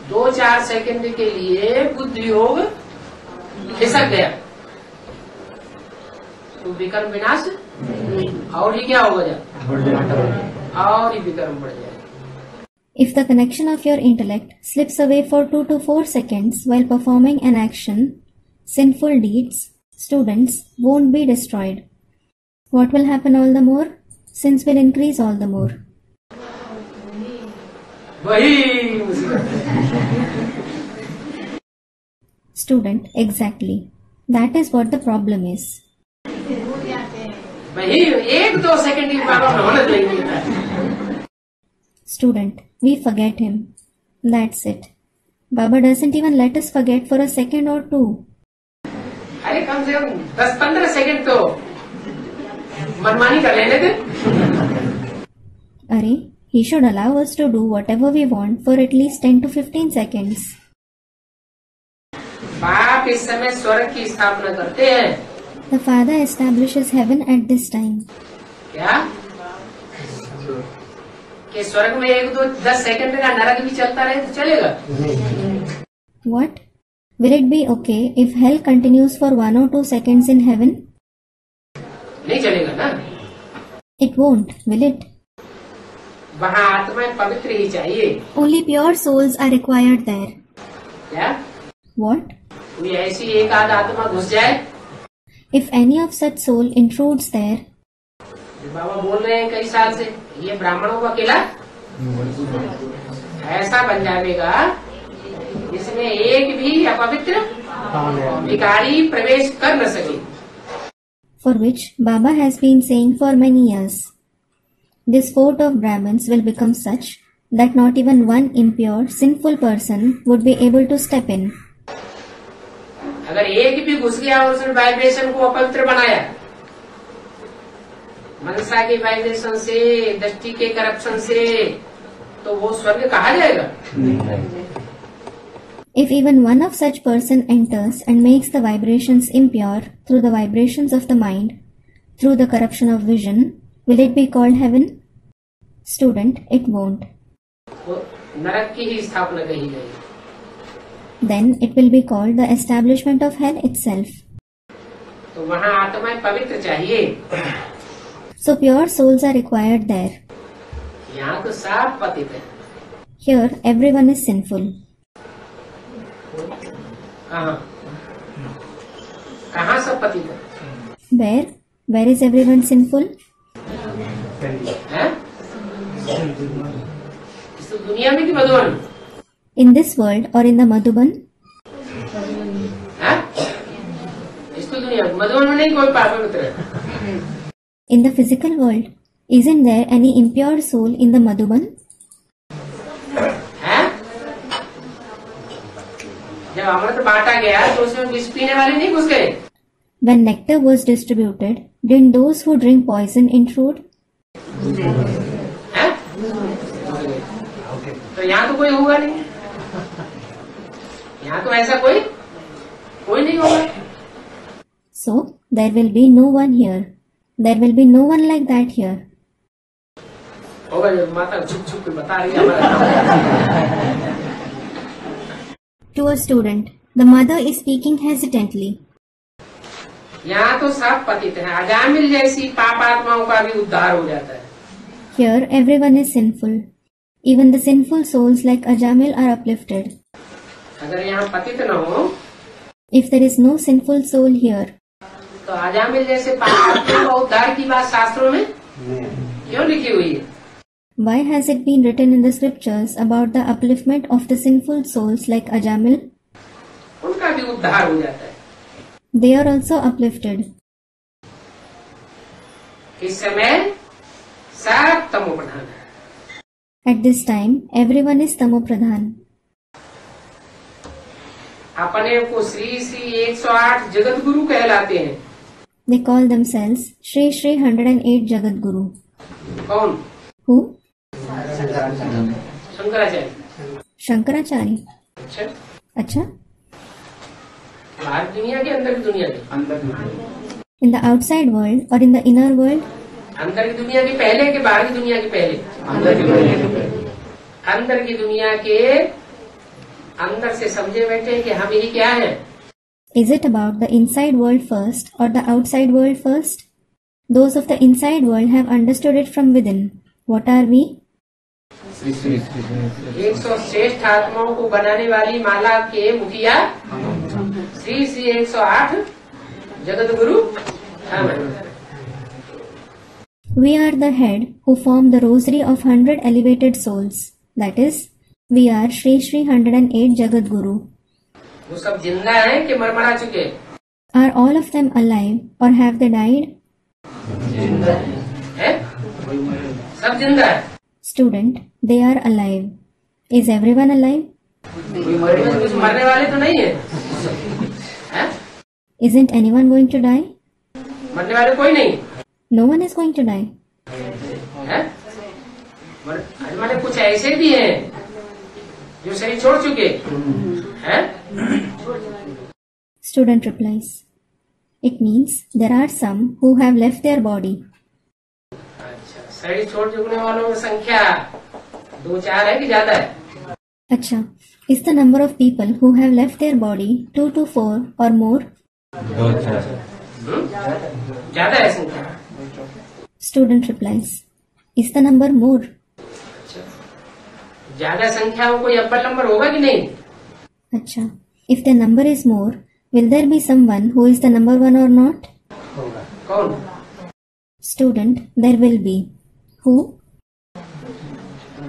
2-4 सेकंड के लिए बुद्धि योग खिसक गया तो विकर्म विनाश और ही क्या होगा और ही विकर्म बढ़ जाएगा। If the connection of your intellect slips away for 2 to 4 seconds while performing an action, sinful deeds, students, won't be destroyed. What will happen all the more? Sins will increase all the more. वही मुसीबत Student, exactly. That is what the problem is. वही 1-2 second की problem होने देंगे। Student, we forget him. That's it. Baba doesn't even let us forget for a second or two. अरे कम से कम 10-15 second तो मनमानी कर लेने दे। Are, he should allow us to do whatever we want for at least 10 to 15 seconds. बाप इस समय स्वर्ग की स्थापना करते हैं। The Father establishes heaven at this time. क्या कि स्वर्ग में 1-2-10 सेकंड का नरक भी चलता रहे तो चलेगा? What? Will it be okay if hell continues for 1 or 2 seconds in heaven? नहीं चलेगा ना। It won't, will it? वहाँ आत्माएं पवित्र ही चाहिए। Only pure souls are required there. क्या What? कोई ऐसी एक आध आत्मा घुस जाए? If any of such soul intrudes there, बाबा बोल रहे हैं कई साल से ये ब्राह्मणों का किला ऐसा बन जाएगा जिसमें एक भी अपवित्र भिखारी प्रवेश कर न सके। for which Baba has been saying for many years. This fort of Brahmins will become such that not even one impure, sinful person would be able to step in. अगर एक भी घुस गया और उसने वाइब्रेशन को अपवित्र बनाया, मनसा के वाइब्रेशन से, दृष्टि के करप्शन से, तो वो स्वर्ग कहा जाएगा? If even one of such person enters and makes the vibrations impure through the vibrations of the mind, through the corruption of vision, will it be called heaven? Student, it won't. वो नरक की ही स्थापना कही गई। Then it will be called the establishment of hell itself. तो वहाँ आत्माएं पवित्र चाहिए। So pure souls are required there. यहाँ तो साफ पतित है। Here everyone is sinful. कहाँ कहाँ सब पतित है? Where? Where is everyone sinful? हैं? इस दुनिया में कि Madhuban? In this world or in the Madhuban? है, मधुबन में नहीं कोई पाप उतरे। In the physical world, isn't there any impure soul in the Madhuban? है? जब अमृत बांटा गया तो उसमें विष पीने वाले नहीं घुस गए। When nectar was distributed, didn't those who drink poison intrude? है? तो यहाँ तो कोई होगा नहीं, यहाँ तो ऐसा कोई नहीं होगा। So, there will be no one here. There will be no one like that here. होगा जो माता छुप छुप के बता रही है हमारा। To a student, the mother is speaking hesitantly. यहाँ तो सब पतित है, अजामिल जैसी पाप आत्माओं का भी उद्धार हो जाता है। Here, everyone is sinful. Even the sinful souls like Ajamil are uplifted. अगर यहाँ पतित न हो If there is no sinful soul here, तो अजामिल जैसे पाप आत्माओं का उद्धार की बात शास्त्रों में क्यों लिखी हुई है? why has it been written in the scriptures about the upliftment of the sinful souls like Ajamil? उनका भी उद्धार हो जाता है। They are also uplifted. इस समय सब तमो प्रधान है। At this time, everyone is Tamo Pradhan. अपने को श्री श्री 108 जगत गुरु कहलाते हैं। They call themselves Shri Shri 108 Jagat Guru. कौन? Who? शंकराचार्य। Shankaracharya. अच्छा, Acha? बाहर दुनिया के अंदर की दुनिया के? In the outside world or in the inner world? अंदर की दुनिया के पहले के बाहर की दुनिया के पहले? अंदर की दुनिया के अंदर से समझे बैठे हैं कि हम ही क्या हैं? Is it about the inside world first or the outside world first? Those of the inside world have understood it from within. What are we? 100 श्रेष्ठ आत्माओं को बनाने वाली माला के मुखिया श्री श्री 108 जगत गुरु हम हैं। We are the head who form the rosary of 100 elevated souls. That is, we are Shri Shri 108 Jagat Guru. वो सब जिंदा हैं कि मर चुके? Are all of them alive or have they died? हैं? सब जिंदा है। Student, they are alive. Is everyone alive? कुछ मरने वाले तो नहीं है, हैं? Isn't anyone going to die? मरने वाले कोई नहीं No one is going to die. है? माने कुछ ऐसे भी हैं जो शरीर छोड़ चुके हैं। Student replies, it means there are some who have left their body. अच्छा, शरीर छोड़ चुकने वालों की संख्या 2-4 है कि ज्यादा है? Acha, is the number of people who have left their body 2 to 4 or more? ज्यादा है संख्या। Student replies, is the number more? ज्यादा संख्या में कोई अव्वल नंबर होगा कि नहीं? Acha, if the number is more, will there be someone who is the number one or not? कौन? Student, there will be. Who?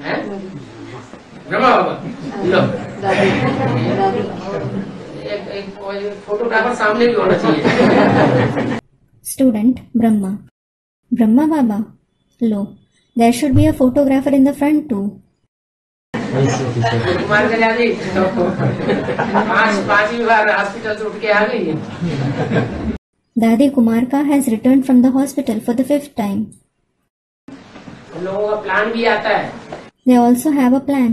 है? ब्रह्मा बाबा। लो, एक फोटोग्राफर सामने भी होना चाहिए। Student, Brahma. Brahma Baba. Lo, there should be a photographer in the front too. Kumar Kalyani तो 5वीं बार hospital से उठ के आ गई है। Dadi Kumarka has returned from the hospital for the 5th time. उन लोगों का प्लान भी आता है। They also have a plan.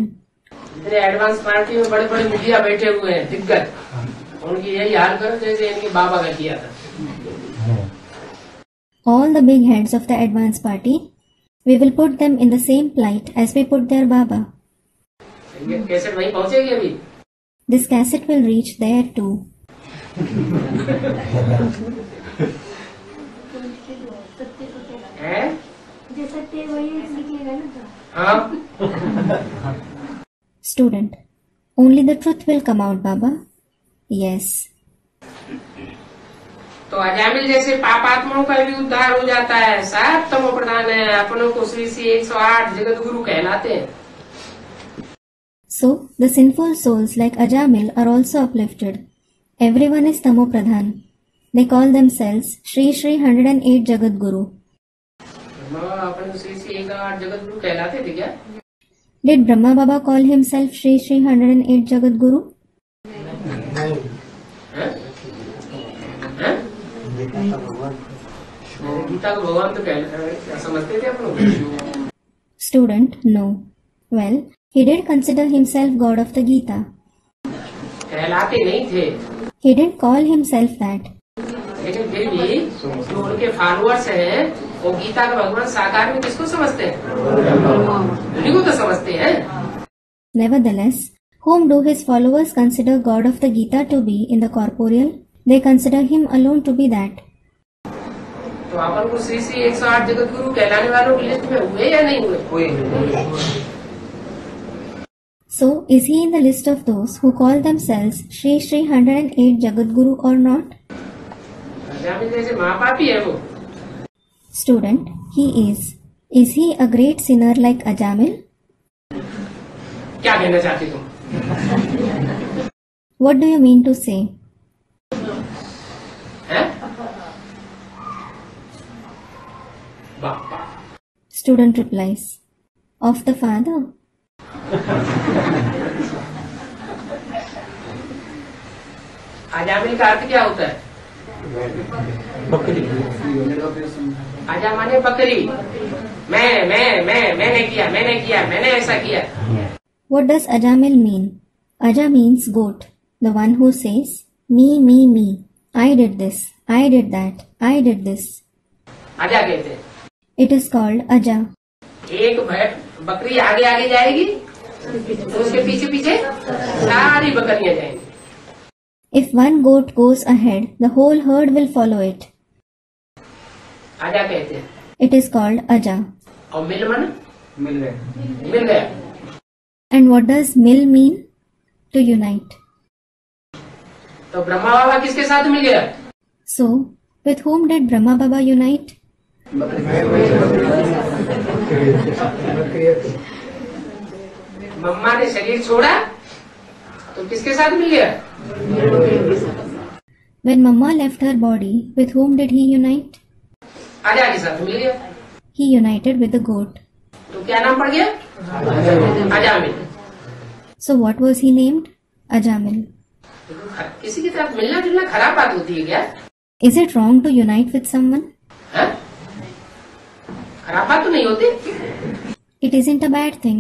इतने एडवांस पार्टी में बड़े बड़े मुखिया बैठे हुए हैं दिग्गज, उनकी यही हाल करो जैसे इनके बाबा का किया था। All the big heads of the advance party, we will put them in the same plight as we put their Baba. ये कैसेट वहीं पहुंचेगी अभी? This cassette will reach there too. है? हाँ? Student, only the truth will come out, Baba. Yes. तो अजामिल जैसे पापात्माओं का भी उद्धार हो जाता है। सब तमो प्रधान है, अपनों को श्री श्री 108 जगत गुरु कहलाते हैं। So, the sinful souls like Ajamil are also uplifted. Everyone is Tamo Pradhan. They call themselves Shri Shri 108 Jagat Guru. अपन श्री श्री 108 जगत गुरु कहलाते थे क्या? Did Brahma Baba call himself Shri Shri 108 Jagat Guru? हैं? हैं? गीता को भगवान तो क्या समझते थे अपन लोग? Student, no. Well, he did consider himself God of the Gita. कहलाते नहीं थे, He didn't call himself that. लेकिन फिर भी जो उनके फॉलोअर्स हैं वो गीता का भगवान साकार में किसको समझते हैं? उन्हीं को तो समझते हैं। Nevertheless, whom do his followers consider God of the Gita to be in the corporeal? They consider him alone to be that. तो अपन को श्री श्री 108 जगत गुरु कहलाने वालों की लिस्ट में हुए या नहीं हुए? So, is he in the list of those who call themselves Shri Shri 108 Jagat Guru or not? Ajamil जैसे महापापी है वो। Student, he is. Is he a great sinner like Ajamil? क्या कहना चाहते तुम? What do you mean to say? हैं? बापा Student replies, of the father. Ajamil का अर्थ क्या होता है? आजा माने बकरी। मैंने किया, मैंने ऐसा किया। What does Ajamil mean? Aja means goat, the one who says, me. I did this, I did that, I did this. आजा कहते हैं। It is called Aja. एक बकरी आगे आगे जाएगी तो उसके पीछे पीछे सारी बकरियां जाएंगी। If one goat goes ahead, the whole herd will follow it. आजा कहते हैं। It is called Aja. और मिल मन मिल गया। And what does mil mean? To unite. तो ब्रह्मा बाबा किसके साथ मिल गया? So, with whom did Brahma Baba unite? मम्मा ने शरीर छोड़ा तो किसके साथ मिल गया? When Mama left her body, with whom did he unite? आजा के साथ मिल गया। He united with the goat. तो क्या नाम पड़ गया? Ajamil. So what was he named? Ajamil. किसी की तरफ मिलना जुलना खराब बात होती है क्या? Is it wrong to unite with someone? हैं? खराब बात तो नहीं होती। It isn't a bad thing.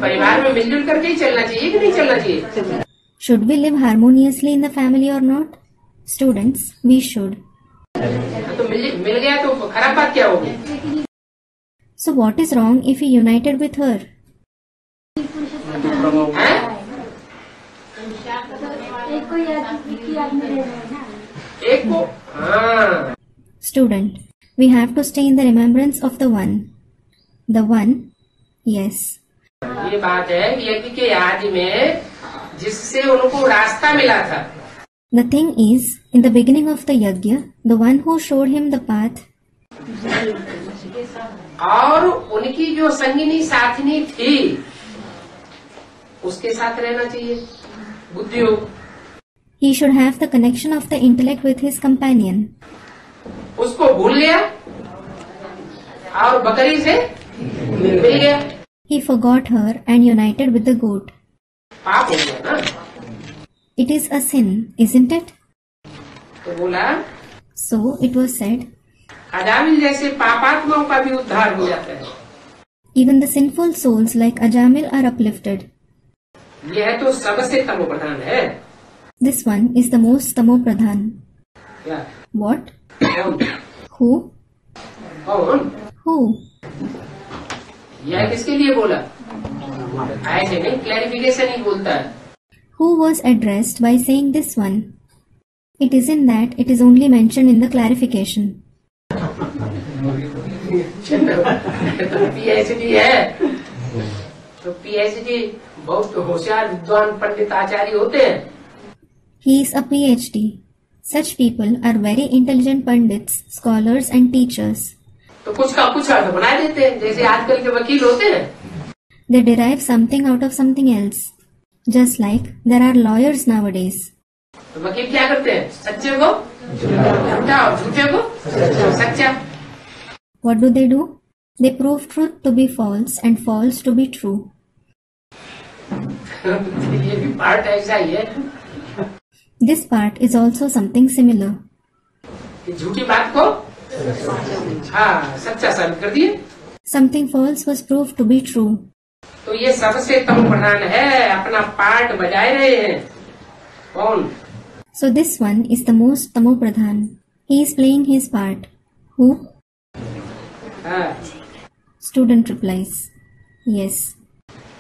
परिवार में मिलजुल करके ही चलना चाहिए कि नहीं चलना चाहिए? Should we live harmoniously in the family or not? Students, we should. तो मिल गया तो खराब बात क्या होगी? So what is wrong if he united with her? हैं? एक को हाँ। Student, we have to stay in the remembrance of the one. The one? Yes. ये बात है कि यज्ञ के आदि में जिससे उनको रास्ता मिला था। The thing is, in the beginning of the yajna, the one who showed him the path, और उनकी जो संगिनी साथिनी थी उसके साथ रहना चाहिए। बुद्धि हो। he should have the connection of the intellect with his companion. उसको भूल गया और बकरी से मिल गया। He forgot her and united with the goat. पाप हो गया ना। It is a sin, isn't it? तो बोला So it was said, Ajamil जैसे पापात्माओं का भी उद्धार हो जाता है। even the sinful souls like Ajamil are uplifted. यह तो सबसे तमो प्रधान है। This one is the most tamo pradhan. क्या? What? कौन? Who? कौन? Who? यह किसके लिए बोला? ऐसे नहीं, क्लैरिफिकेशन ही बोलता है। Who was addressed by saying this one? It isn't that, it is only mentioned in the clarification. PhD है तो पीएचडी बहुत होशियार विद्वान पंडित आचार्य होते हैं। He is a PhD. Such people are very intelligent pandits, scholars and teachers. तो कुछ का कुछ अर्थ बना देते हैं, जैसे आजकल के वकील होते हैं। They derive something out of something else. Just like there are lawyers nowadays. तो वकील क्या करते हैं? सच्चे को झूठा और झूठे को सच्चा। What do? They prove truth to be false and false to be true. ये भी पार्ट ऐसा ही है This part is also something similar. कि झूठी बात को हाँ सच्चा साबित कर दिए। Something false was proved to be true. तो ये सबसे तम प्रधान है, अपना पार्ट बजाए रहे हैं। कौन? So this one is the most Tamo Pradhan. He is playing his part. Who? हाँ, Student replies, yes.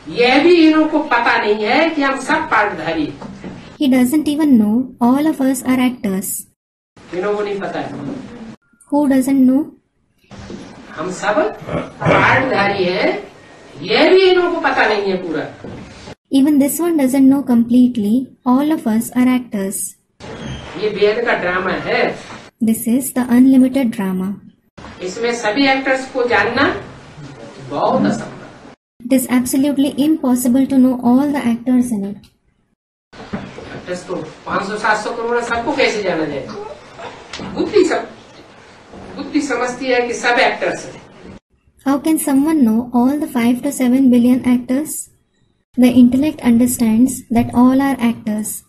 यह भी इन्हों को पता नहीं है कि हम सब पार्टधारी। He doesn't even know all of us are actors. इन्हों को नहीं पता है Who doesn't know? हम सब पार्टधारी हैं, यह भी इन्हों को पता नहीं है पूरा। Even this one doesn't know completely all of us are actors. ये वेद का ड्रामा है, This is the unlimited drama. इसमें सभी एक्टर्स को जानना बहुत असंभव। It is absolutely impossible to know all the actors in it. Actors को 500-700 करोड़ सबको कैसे जाना जाए? बुद्धि समझती है कि सब एक्टर्स हैं। How can someone know all the 5 to 7 billion actors? The intellect understands that all are actors.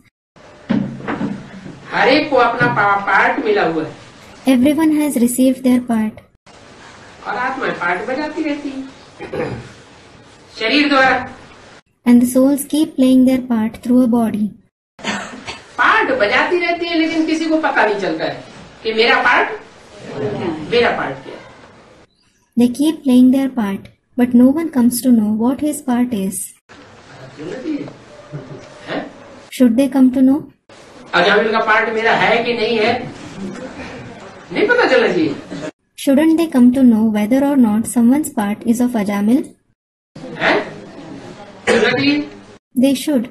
हर एक को अपना पार्ट मिला हुआ है Everyone has received their part. और आत्मा पार्ट बजाती रहती है शरीर द्वारा। And the souls keep playing their part through a body. Part बजाती रहती है, लेकिन किसी को पता नहीं चलता है कि मेरा पार्ट क्या है। They keep playing their part, but no one comes to know what his part is. हैं? Should they come to know? Ajamil का पार्ट मेरा है कि नहीं है, नहीं पता चलना चाहिए। Shouldn't they come to know whether or not someone's part is of Ajamil? हैं? चलना चाहिए। They should.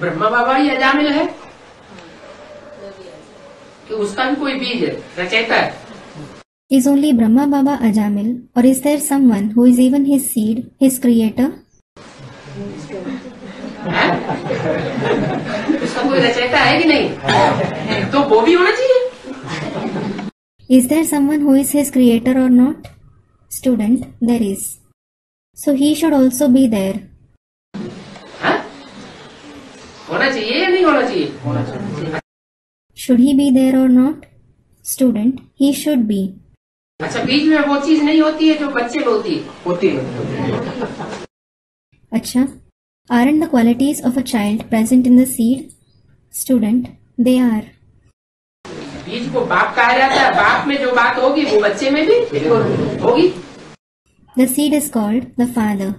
ब्रह्मा बाबा ही अजामिल है कि उसका भी कोई बीज है, रचयिता है। Is only Brahma Baba Ajamil, or is there someone who is even his seed, his creator? हैं? उसका कोई रचयिता है कि नहीं? तो वो भी होना चाहिए। Is there someone who is his creator or not? Student, there is. So he should also be there. हैं? होना चाहिए या नहीं होना चाहिए? Should he be there or not? Student, he should be. अच्छा, बीज में वो चीज नहीं होती है जो बच्चे में होती है। होती है। Acha, aren't the qualities of a child present in the seed? Student, they are. बीज को बाप कहा जाता है, बाप में जो बात होगी वो बच्चे में भी होगी। The seed is called the father.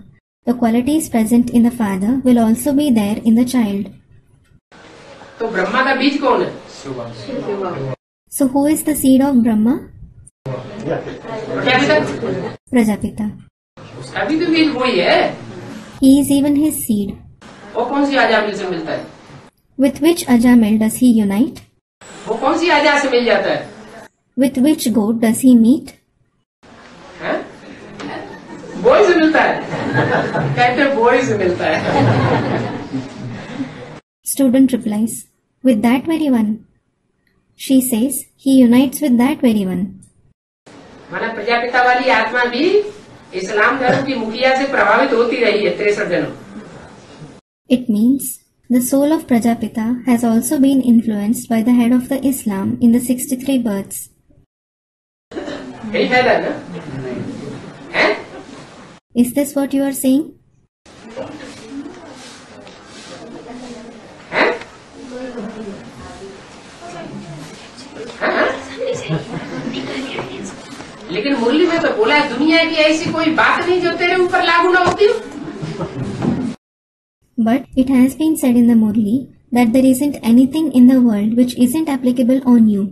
The qualities present in the father will also be there in the child. तो ब्रह्मा का बीज कौन है? So who is the seed of Brahma? Prajapita. Prajapita. उसका भी तो बीज वही है। He is even his seed. वो कौन सी अजामिल से मिलता है? With which Ajamil does he unite? वो कौन सी अजा से मिल जाता है? With which goat does he meet? हैं? बोई से मिलता है। कहते बोई से मिलता है। Student replies, with that very one. She says, he unites with that very one. माना प्रजापिता वाली आत्मा भी इस्लाम धर्म की मुखिया से प्रभावित होती रही है 63 जन्म। It means the soul of Prajapita has also been influenced by the head of the Islam in the 63 births. यही फायदा है ना? हैं? Is this what you are saying? हैं? हाँ? लेकिन मुरली में तो बोला है दुनिया की ऐसी कोई बात नहीं जो तेरे ऊपर लागू ना होती हो। But it has been said in the Murli that there isn't anything in the world which isn't applicable on you.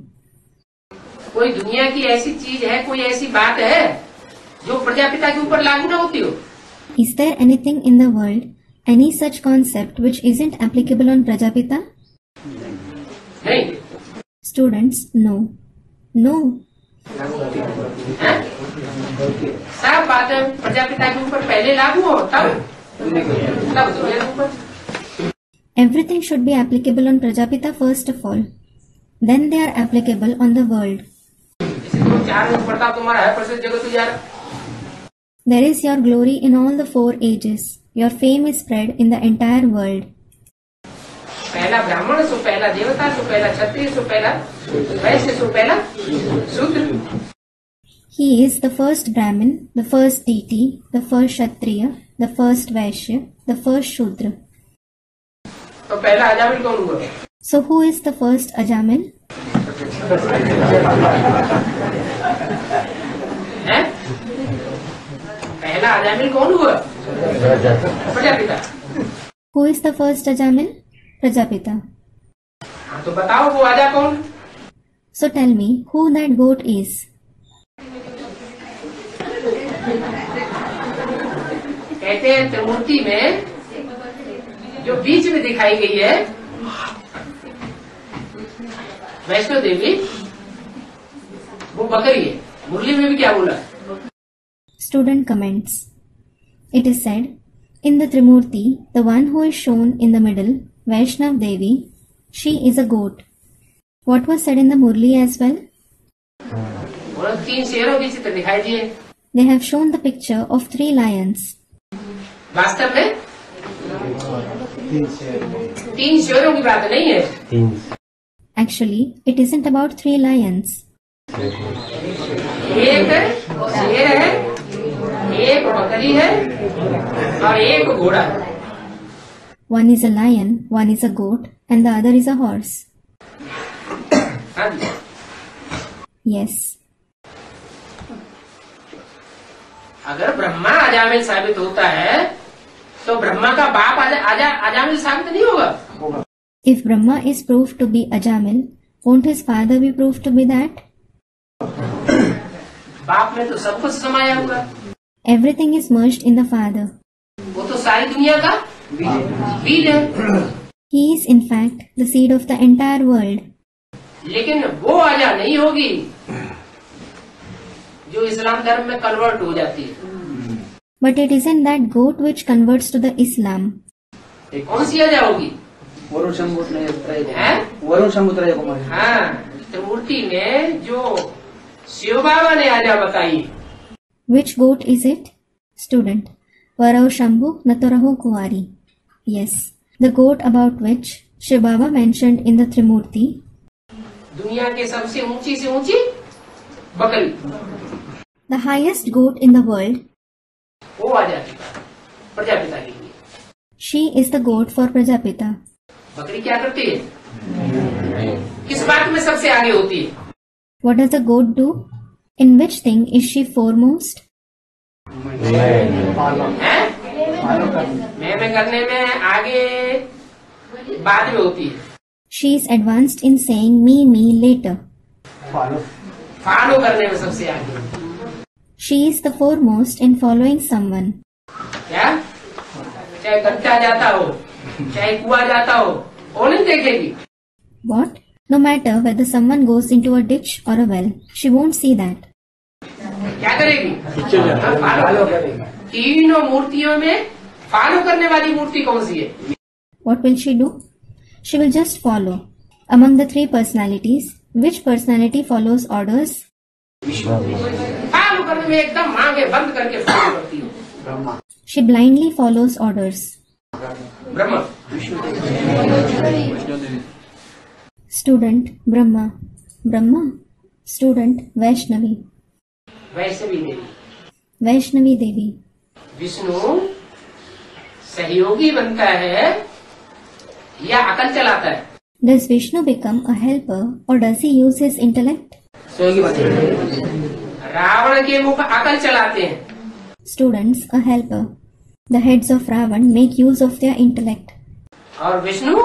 कोई दुनिया की ऐसी चीज है, कोई ऐसी बात है जो प्रजापिता के ऊपर लागू ना होती हो? Is there anything in the world, any such concept which isn't applicable on Prajapita? नहीं। Students, no. No. हैं? सब बातें प्रजापिता के ऊपर पहले लागू हो तब दुनिया के ऊपर Everything should be applicable on Prajapita first of all. Then they are applicable on the world. इसे तो चार में प्रताप तुम्हारा है, प्रसिद्ध जगत उजाला। There is your glory in all the 4 ages. Your fame is spread in the entire world. पहला ब्राह्मण, सो पहला देवता, सो पहला क्षत्रिय, सो पहला वैश्य, सो पहला शूद्र। He is the first Brahmin, the first deity, the first Kshatriya, the first Vaishya, the first Shudra. तो पहला अजामिल कौन हुआ? So who is the first Ajamil? है? पहला अजामिल कौन हुआ? Prajapita. Who is the first Ajamil? Prajapita. हाँ तो बताओ वो आजा कौन? So tell me who that goat is. कहते हैं त्रिमूर्ति में जो बीच में दिखाई गई है वैष्णो देवी, वो बकरी है। मुरली में भी क्या बोला? Student comments. It is said, in the Trimurti, the one who is shown in the middle, Vaishnav Devi, she is a goat. What was said in the Murli as well? वो 3 शेरों की चित्र दिखाई दिए। They have shown the picture of 3 lions. वास्तव में 3 शेरों की बात नहीं है। 3 Actually, it isn't about 3 lions. एक शेर है, एक बकरी है और एक घोड़ा है। One is a lion, one is a goat, and the other is a horse. हाँ जी। Yes. अगर ब्रह्मा अजामिल साबित होता है तो ब्रह्मा का बाप अजामिल साबित नहीं होगा। If Brahma is proved to be Ajamil, won't his father be proved to be that? बाप में तो सब कुछ समाया हुआ। Everything is merged in the father. वो तो सारी दुनिया का बीज है। He is in fact the seed of the entire world. लेकिन वो आजा नहीं होगी जो इस्लाम धर्म में कन्वर्ट हो जाती है। But it isn't that goat which converts to the Islam. ये कौन सी आजा होगी? वरुण शंभुत्रय है? वरुण शंभुत्रय कुमार। हाँ, त्रिमूर्ति में जो शिव बाबा ने आजा बताई। Which goat is it? Student. Varao Shambhu Nataraho Kuwari. Yes, the goat about which Shiv Baba mentioned in the Trimurti. दुनिया के सबसे ऊंची से ऊंची बकरी, The highest goat in the world. वो आ जाती है प्रजापिता के लिए। She is the goat for Prajapita. बकरी क्या करती है? किस बात में सबसे आगे होती है? What does the goat do? In which thing is she foremost? हैं? मैं करने में आगे बाद में होती है। She is advanced in saying me later. Follow करने में सबसे आगे। She is the foremost in following someone. क्या? चाहे गड्ढा जाता हो, चाहे कुआं जाता हो, वो नहीं देखेगी। What? No matter whether someone goes into a ditch or a well, she won't see that. क्या करेगी? फॉलो करेगी। तीनों मूर्तियों में फॉलो करने वाली मूर्ति कौन सी है? What will she do? She will just follow. Among the 3 personalities, which personality follows orders? Follow करने में एकदम आंखें बंद करके फॉलो करती है। She blindly follows orders. Brahma. Student Brahma. Brahma. Student Vaishnavi. Vaishnavi Devi. Vaishnavi Devi. Vishnu सहयोगी बनता है या अकल चलाता है? Does Vishnu become a helper or does he use his intellect? सहयोगी बनते रावण के मुख अकल चलाते हैं। Students a helper. The heads of Ravan make use of their intellect. और विष्णु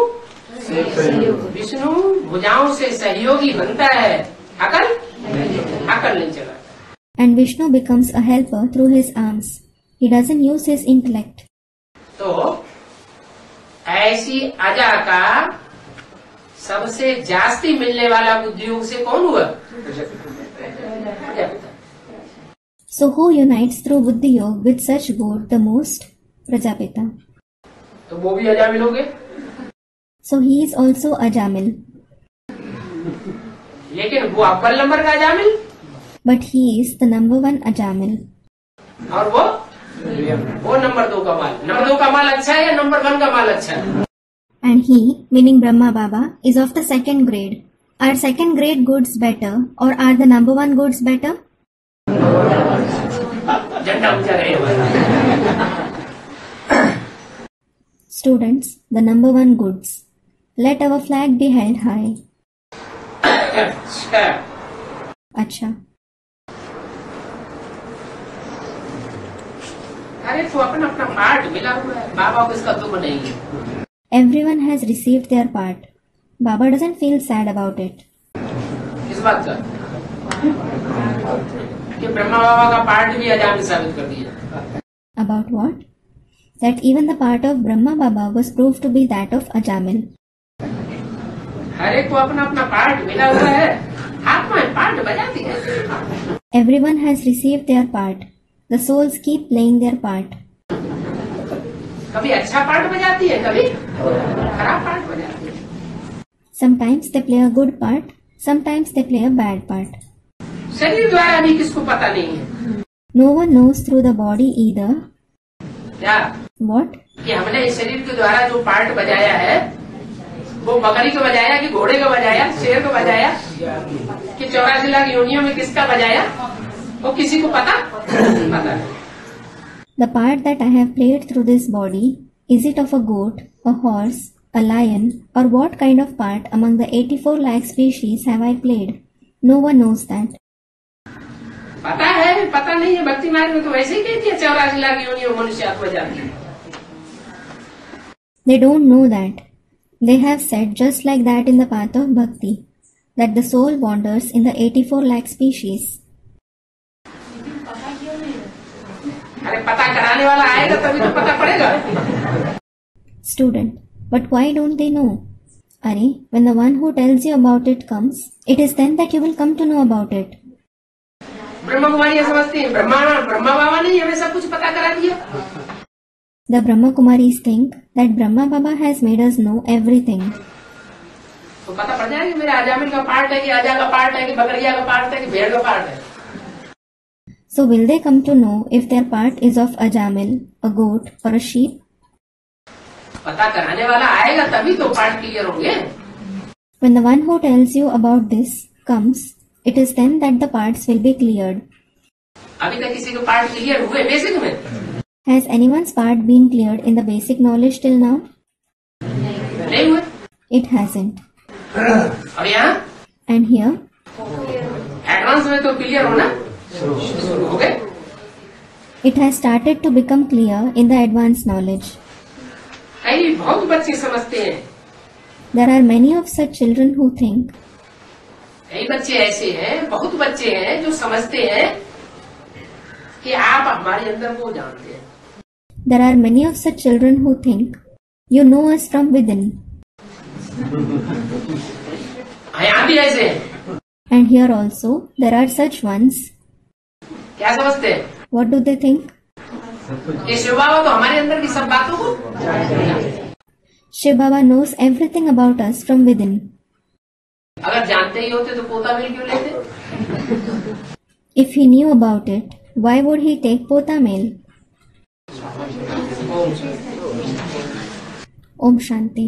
भुजाओं से सहयोगी बनता है, अकल नहीं चलाता। And Vishnu becomes a helper through his arms. He doesn't use his intellect. तो ऐसी अजा का सबसे जास्ती मिलने वाला बुद्धियोग से कौन हुआ? Prajapita. So who unites through Buddhi Yoga with such goat the most? Prajapita. तो वो भी अजामिल हो गए। So he is also Ajamil. लेकिन वो अव्वल नंबर का Ajamil But he is the number one Ajamil. और वो नंबर 2 का माल। नंबर 2 का माल अच्छा है या नंबर 1 का माल अच्छा है? And he, meaning Brahma Baba, is of the second grade. Are second grade goods better or are the number one goods better? झंडा ऊंचा रहेगा। Students, the number one goods. Let our flag be held high. अच्छा, Acha. अरे तो अपना अपना part मिला हुआ है, बाबा को इसका दुख नहीं है। Everyone has received their part. Baba doesn't feel sad about it. इस बात का कि ब्रह्मा बाबा का पार्ट भी अजामिल साबित कर दिया। About what? That even the part of Brahma Baba was proved to be that of Ajamil. हर एक को अपना अपना पार्ट मिला हुआ है, आत्मा पार्ट बजाती है। Everyone has received their part. The souls keep playing their part. कभी अच्छा पार्ट बजाती है, कभी खराब पार्ट बजाती है। Sometimes they play a good part, sometimes they play a bad part. शरीर द्वारा भी किसको पता नहीं है। No one knows through the body either. क्या What? कि हमने इस शरीर के द्वारा जो पार्ट बजाया है वो बकरी को बजाया कि घोड़े को बजाया, शेर को बजाया कि 84 लाख योनियों में किसका बजाया, वो किसी को पता नहीं। The part that I have played through this body, is it of a goat, a horse, a lion, or what kind of part among the 84 lakh species have I played? No one knows that. पता है पता नहीं है, भक्ति मार्ग में तो वैसे ही कहती है 84 लाख योनियों में मनुष्य आत्मा जाती है। They don't know that. They have said just like that in the path of bhakti, that the soul wanders in the 84 lakh species. अरे पता कराने वाला आएगा तभी तो पता पड़ेगा। Student, but why don't they know? Are, when the one who tells you about it comes, it is then that you will come to know about it. Brahma Kumari समझती है ब्रह्मा बाबा ने हमें सब कुछ पता करा दिया। The Brahma Kumaris think that Brahma Baba has made us know everything. तो पता पड़ जाएगा मेरे अजामिल का पार्ट है कि अजा का पार्ट है कि बकरिया का पार्ट है कि भेड़ का पार्ट है। So will they come to know if their part is of Ajamil, a goat or a sheep? पता कराने वाला आएगा तभी तो पार्ट क्लियर होंगे। When the one who tells you about this comes, it is then that the parts will be cleared. अभी तक किसी के पार्ट क्लियर हुए बेसिक में? Has anyone's part been cleared in the basic knowledge till now? नहीं हुए। It hasn't. और यहाँ And here, एडवांस में तो क्लियर होना शुरू हो गए। it has started to become clear in the advanced knowledge. कई बहुत बच्चे समझते हैं, There are many of such children who think, कई बच्चे ऐसे हैं, बहुत बच्चे हैं जो समझते हैं कि आप हमारे अंदर को जानते हैं। there are many of such children who think, you know us from within. यहाँ भी ऐसे हैं। And here also, there are such ones. क्या समझते हैं What do they think? कि शिव बाबा तो हमारे अंदर की सब बातों को Shiv Baba knows everything about us from within. अगर जानते ही होते तो पोता मिल क्यों लेते? If he knew about it, why would he take Pota Mail? Om Shanti.